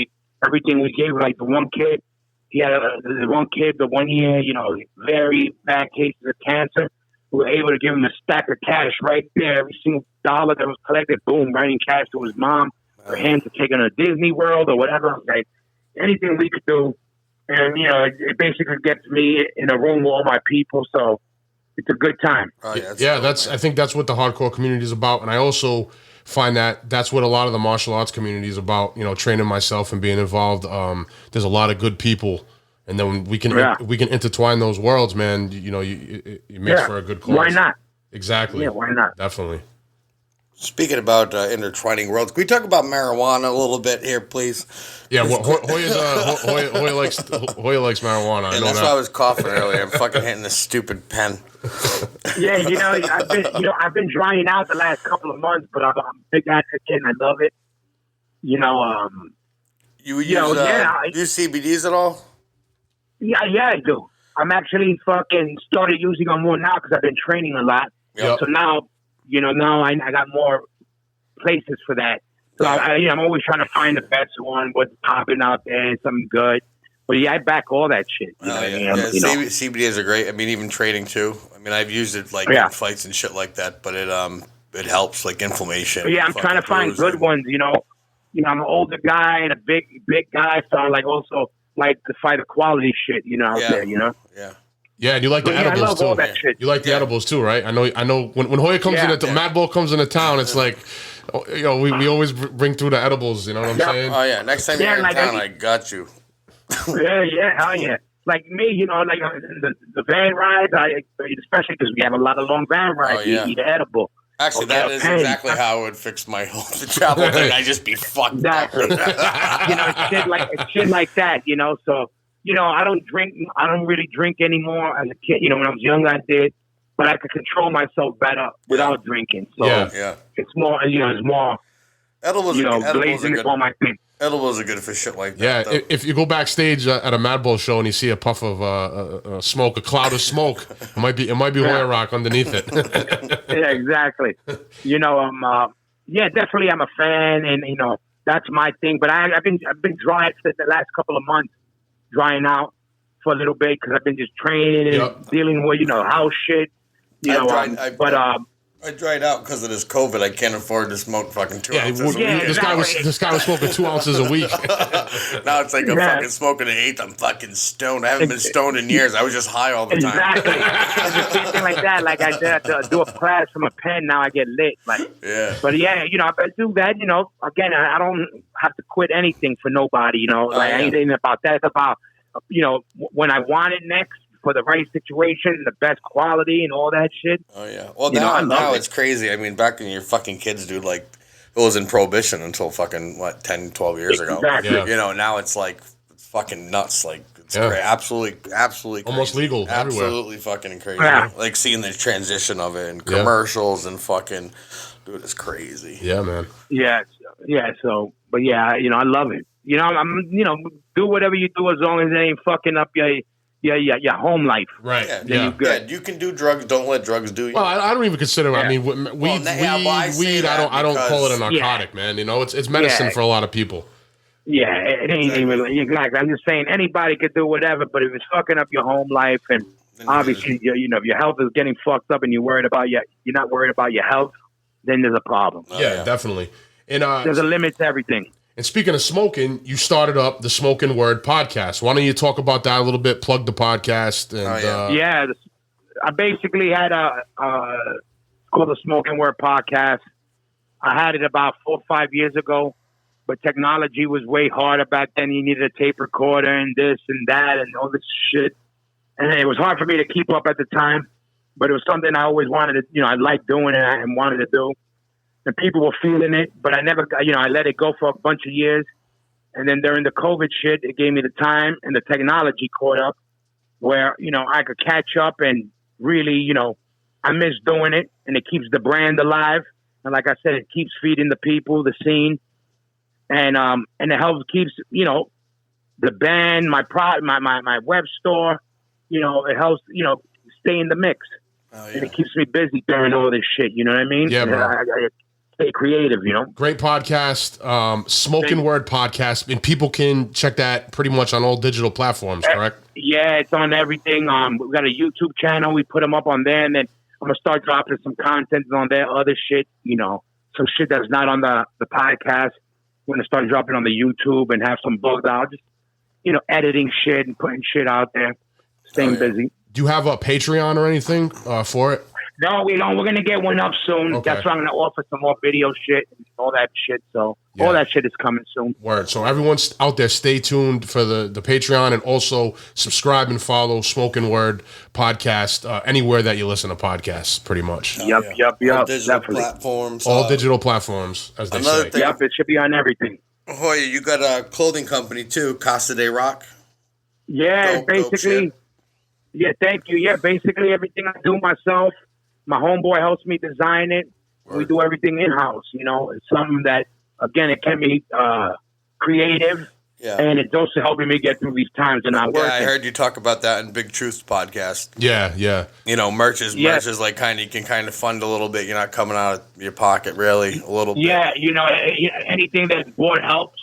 everything we gave, like the one kid, he had the 1 year, very bad cases of cancer. We were able to give him a stack of cash right there. Every single dollar that was collected, boom, right in cash to his mom. For him to take him to Disney World or whatever. Like, anything we could do. And, it basically gets me in a room with all my people. So it's a good time. Oh, yeah, I think that's what the hardcore community is about. And I also find that that's what a lot of the martial arts community is about, training myself and being involved. There's a lot of good people. And then we can intertwine those worlds, man. It makes for a good cause. Why not? Exactly. Yeah, why not? Definitely. Speaking about intertwining worlds, can we talk about marijuana a little bit here, please? Yeah, well, Hoya likes marijuana. And that's why I was coughing earlier. I'm fucking hitting this stupid pen. Yeah, I've been drying out the last couple of months, but I'm a big advocate and I love it. You use CBDs at all? Yeah, I do. I'm actually fucking started using them more now because I've been training a lot. Yep. So now, now I got more places for that. So I'm always trying to find the best one, what's popping out there, something good. But I back all that shit. CBDs are great. I mean, even training too. I mean, I've used it in fights and shit like that. But it helps like inflammation. Yeah, I'm trying to find good ones. I'm an older guy and a big guy, so I also like to fight the quality shit. Out there. Yeah. Yeah, and you like the edibles I love too. All that shit. You like the edibles too, right? I know. When Hoya comes Madball comes into town, it's like, we always bring through the edibles. You know what I'm saying? Oh yeah. Next time you're in town, I got you. Hell yeah. Like me, like the van rides, especially because we have a lot of long van rides. You eat edible. Actually, that is exactly how it would fix my whole travel thing. I'd just be fucked exactly. up. shit like that. So. I don't drink. I don't really drink anymore. As a kid, when I was young, I did, but I could control myself better without drinking. So it's more. It's more. Edibles, blazing is all my thing. Edibles are good for shit like that. Yeah, if you go backstage at a Madball show and you see a puff of smoke, a cloud of smoke, it might be Hoya Roc underneath it. Yeah, exactly. Definitely, I'm a fan, and that's my thing. But I've been dry for the last couple of months. Drying out for a little bit because I've been just training and dealing with house shit. I dried out because of this COVID. I can't afford to smoke fucking 2 ounces. This guy was smoking 2 ounces a week. Now it's like I'm fucking smoking an eighth. I'm fucking stoned. I haven't been stoned in years. I was just high all the time. Exactly. It's the same thing like that. Like I did to do a class from a pen. Now I get lit. But I do that. Again, I don't have to quit anything for nobody. Anything about that. It's about when I want it next. For the right situation, the best quality, and all that shit. Oh yeah. Well, now it's crazy. I mean, back when you're fucking kids, dude, like it was in prohibition until fucking 10, 12 years ago. Exactly. Now it's like it's fucking nuts. Like it's great. Absolutely crazy. Almost legal. Absolutely fucking crazy. Yeah. Like seeing the transition of it and commercials and fucking, dude, it's crazy. Yeah, man. Yeah. So, but I love it. I'm do whatever you do as long as it ain't fucking up your home life. Right. You can do drugs. Don't let drugs do you. Well, I don't even consider it. I mean, weed. I don't call it a narcotic, man. It's medicine for a lot of people. Yeah, it ain't even exactly. I'm just saying anybody could do whatever, but if it's fucking up your home life and obviously if your health is getting fucked up and you're not worried about your health, then there's a problem. Yeah, definitely. And there's a limit to everything. And speaking of smoking, you started up the Smokin Word podcast. Why don't you talk about that a little bit? Plug the podcast. And, I basically had called the Smokin Word podcast. I had it about 4 or 5 years ago, but technology was way harder back then. You needed a tape recorder and this and that and all this shit. And it was hard for me to keep up at the time, but it was something I always wanted to, I liked doing it and wanted to do. And people were feeling it, but I never, I let it go for a bunch of years. And then during the COVID shit, it gave me the time and the technology caught up where, I could catch up and really, I miss doing it and it keeps the brand alive. And like I said, it keeps feeding the people, the scene. And it helps keeps, the band, my web store, it helps, stay in the mix. And it keeps me busy during all this shit. You know what I mean? Yeah, bro. stay creative, you know. Great podcast, Smokin Word podcast, and people can check that pretty much on all digital platforms, correct? Yeah, it's on everything. We got a YouTube channel. We put them up on there, and then I'm gonna start dropping some content on there, other shit, you know, some shit that's not on the podcast. We're gonna start dropping on the YouTube and have some bugs out, just, you know, editing shit and putting shit out there, staying busy. Do you have a Patreon or anything for it? No, we don't. We're going to get one up soon. Okay. That's why I'm going to offer some more video shit and all that shit. So all that shit is coming soon. Word. So everyone's out there, stay tuned for the Patreon, and also subscribe and follow Smokin Word podcast anywhere that you listen to podcasts, pretty much. Yep. All digital platforms. All digital platforms, as they say. Yep, it should be on everything. Hoya, you got a clothing company too, Casa de Roc. Yeah, basically. Yeah, thank you. Yeah, basically everything I do myself. My homeboy helps me design it. Word. We do everything in-house, you know. It's something that, again, it can be creative, and it's also helping me get through these times and not working. Yeah, I heard you talk about that in Big Truth's podcast. Yeah. You know, merch is like you can kind of fund a little bit. You're not coming out of your pocket, really, a little bit. Yeah, you know, anything that board helps,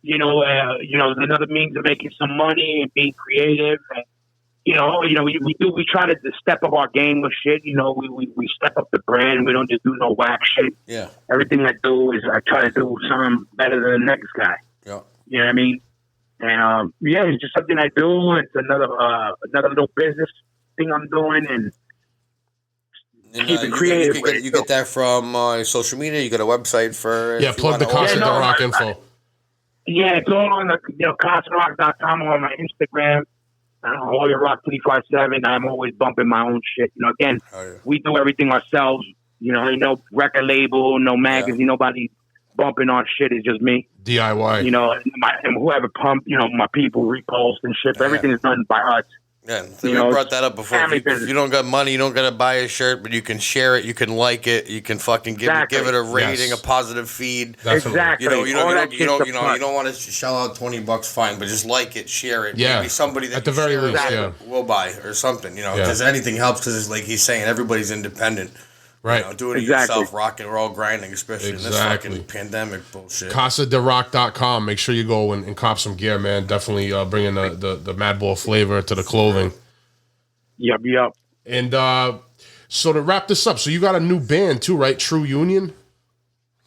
you know, another means of making some money and being creative. And, you know, we try to step up our game with shit. You know, we step up the brand. We don't just do no whack shit. Yeah. Everything I do is I try to do something better than the next guy. Yeah. You know what I mean? And it's just something I do. It's another little business thing I'm doing, and keep it creative. You get that from social media. You got a website for plug the Casa de Roc info. Yeah, it's all on the CasaRoc.com or on my Instagram. Hoya Roc 357. I'm always bumping my own shit. You know, again, we do everything ourselves. You know, no record label, no magazine, nobody bumping our shit. It's just me. DIY. You know, and whoever pumped, you know, my people repost and shit. Everything is done by us. Yeah, we brought that up before. If you don't got money, you don't got to buy a shirt, but you can share it, you can like it, you can fucking give it a rating, a positive feed. Exactly. You don't want to shell out $20, fine, but just like it, share it. Yeah. Maybe somebody that at the very least, will buy or something. You know, because anything helps. Because it's like he's saying, everybody's independent. Right. You know, doing it yourself, rocking, we're all grinding, especially in this fucking pandemic bullshit. CasaDeRoc.com. Make sure you go and cop some gear, man. Definitely bringing the Madball flavor to the clothing. Yep. And so to wrap this up, so you got a new band too, right? True Union?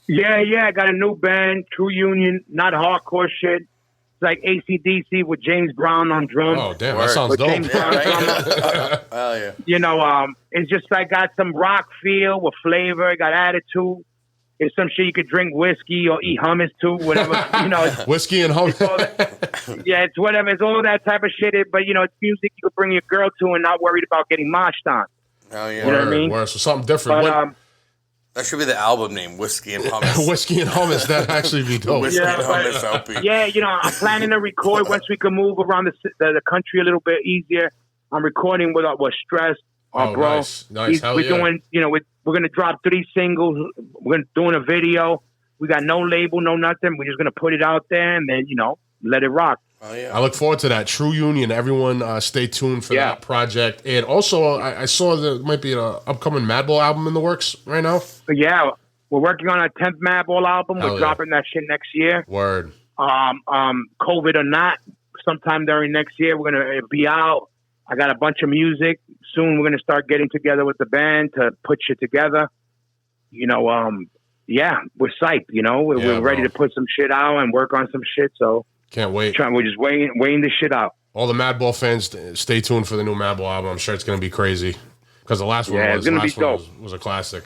Yeah. I got a new band, True Union, not hardcore shit. It's like AC/DC with James Brown on drums. Oh, damn, that sounds dope. Hell yeah. You know, it's just like got some rock feel with flavor, got attitude. It's some shit you could drink whiskey or eat hummus to, whatever. You know, whiskey and hummus. It's whatever. It's all that type of shit. But, you know, it's music you could bring your girl to and not worried about getting moshed on. Oh, yeah. You know what I mean? So something different. But, that should be the album name, Whiskey and Hummus. Whiskey and Hummus, that'd actually be dope. Whiskey and Hummus LP. Yeah, you know, I'm planning to record once we can move around the country a little bit easier. I'm recording with Stress, bro. Nice. Hell we're doing, you know, we're going to drop 3 singles. We're doing a video. We got no label, no nothing. We're just going to put it out there and then, you know, let it rock. Oh, yeah. I look forward to that. True Union. Everyone stay tuned for that project. And also, I saw there might be an upcoming Madball album in the works right now. Yeah, we're working on our 10th Madball album. We're dropping that shit next year. Word. COVID or not, sometime during next year, we're going to be out. I got a bunch of music. Soon we're going to start getting together with the band to put shit together. You know, we're psyched, you know. We're ready to put some shit out and work on some shit, so. Can't wait. We're just weighing this shit out. All the Madball fans, stay tuned for the new Madball album. I'm sure it's going to be crazy because the last one was a classic.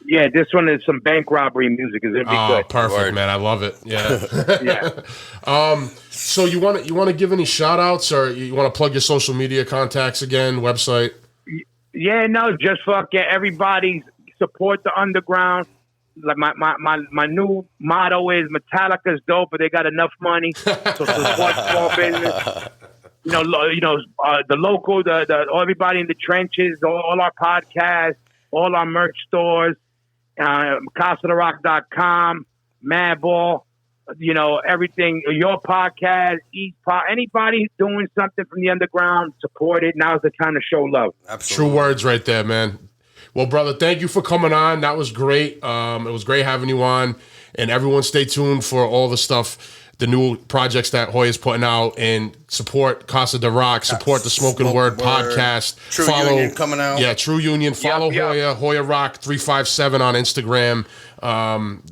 Yeah, this one is some bank robbery music. Is it be good? Perfect, man. I love it. Yeah. So you want to give any shout outs or you want to plug your social media contacts again, website? Yeah, no, just everybody support the underground. Like my new motto is Metallica's dope, but they got enough money to support small business. You know, the local, everybody in the trenches, all our podcasts, all our merch stores, CasaDeRoc.com, Madball, you know, everything. Your podcast, anybody doing something from the underground, support it. Now's the time to show love. Absolutely. True words right there, man. Well, brother, thank you for coming on. That was great. It was great having you on. And everyone stay tuned for all the stuff, the new projects that Hoya's putting out, and support Casa de Roc, support the Smokin Word podcast. True Union coming out. Yeah, True Union. Follow Hoya Roc 357 on Instagram.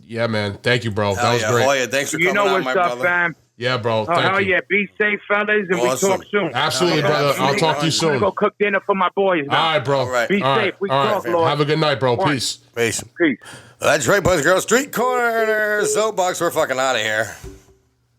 Yeah, man. Thank you, bro. That was great. Hoya, thanks for coming on, my brother. Fam. Yeah, bro. Oh, hell yeah. Be safe, fellas, and we talk soon. Absolutely, brother. I'll talk to you soon. I'm going to go cook dinner for my boys now. All right, bro. All right. Be safe. We talk, Lord. Have a good night, bro. Peace. Peace. Peace. That's right, boys and girls. Street Corner Soapbox. We're fucking out of here.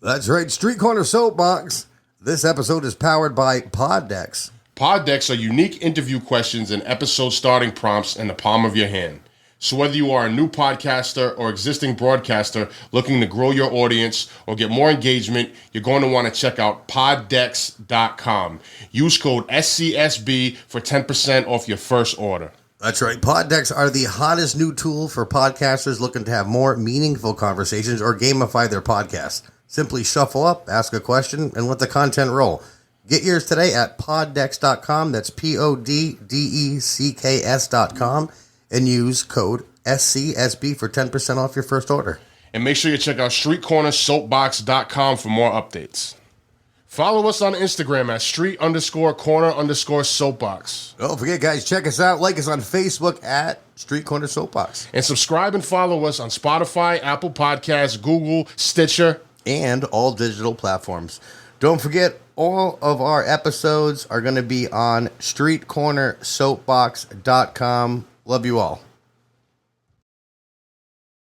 That's right, Street Corner Soapbox. This episode is powered by Pod Decks. Pod Decks are unique interview questions and episode starting prompts in the palm of your hand. So whether you are a new podcaster or existing broadcaster looking to grow your audience or get more engagement, you're going to want to check out poddecks.com. Use code SCSB for 10% off your first order. That's right. Pod Decks are the hottest new tool for podcasters looking to have more meaningful conversations or gamify their podcast. Simply shuffle up, ask a question, and let the content roll. Get yours today at poddecks.com. That's PODDECKS.com. And use code SCSB for 10% off your first order. And make sure you check out streetcornersoapbox.com for more updates. Follow us on Instagram at street_corner_soapbox. Don't forget, guys, check us out. Like us on Facebook at Street Corner Soapbox. And subscribe and follow us on Spotify, Apple Podcasts, Google, Stitcher, and all digital platforms. Don't forget, all of our episodes are going to be on streetcornersoapbox.com. Love you all.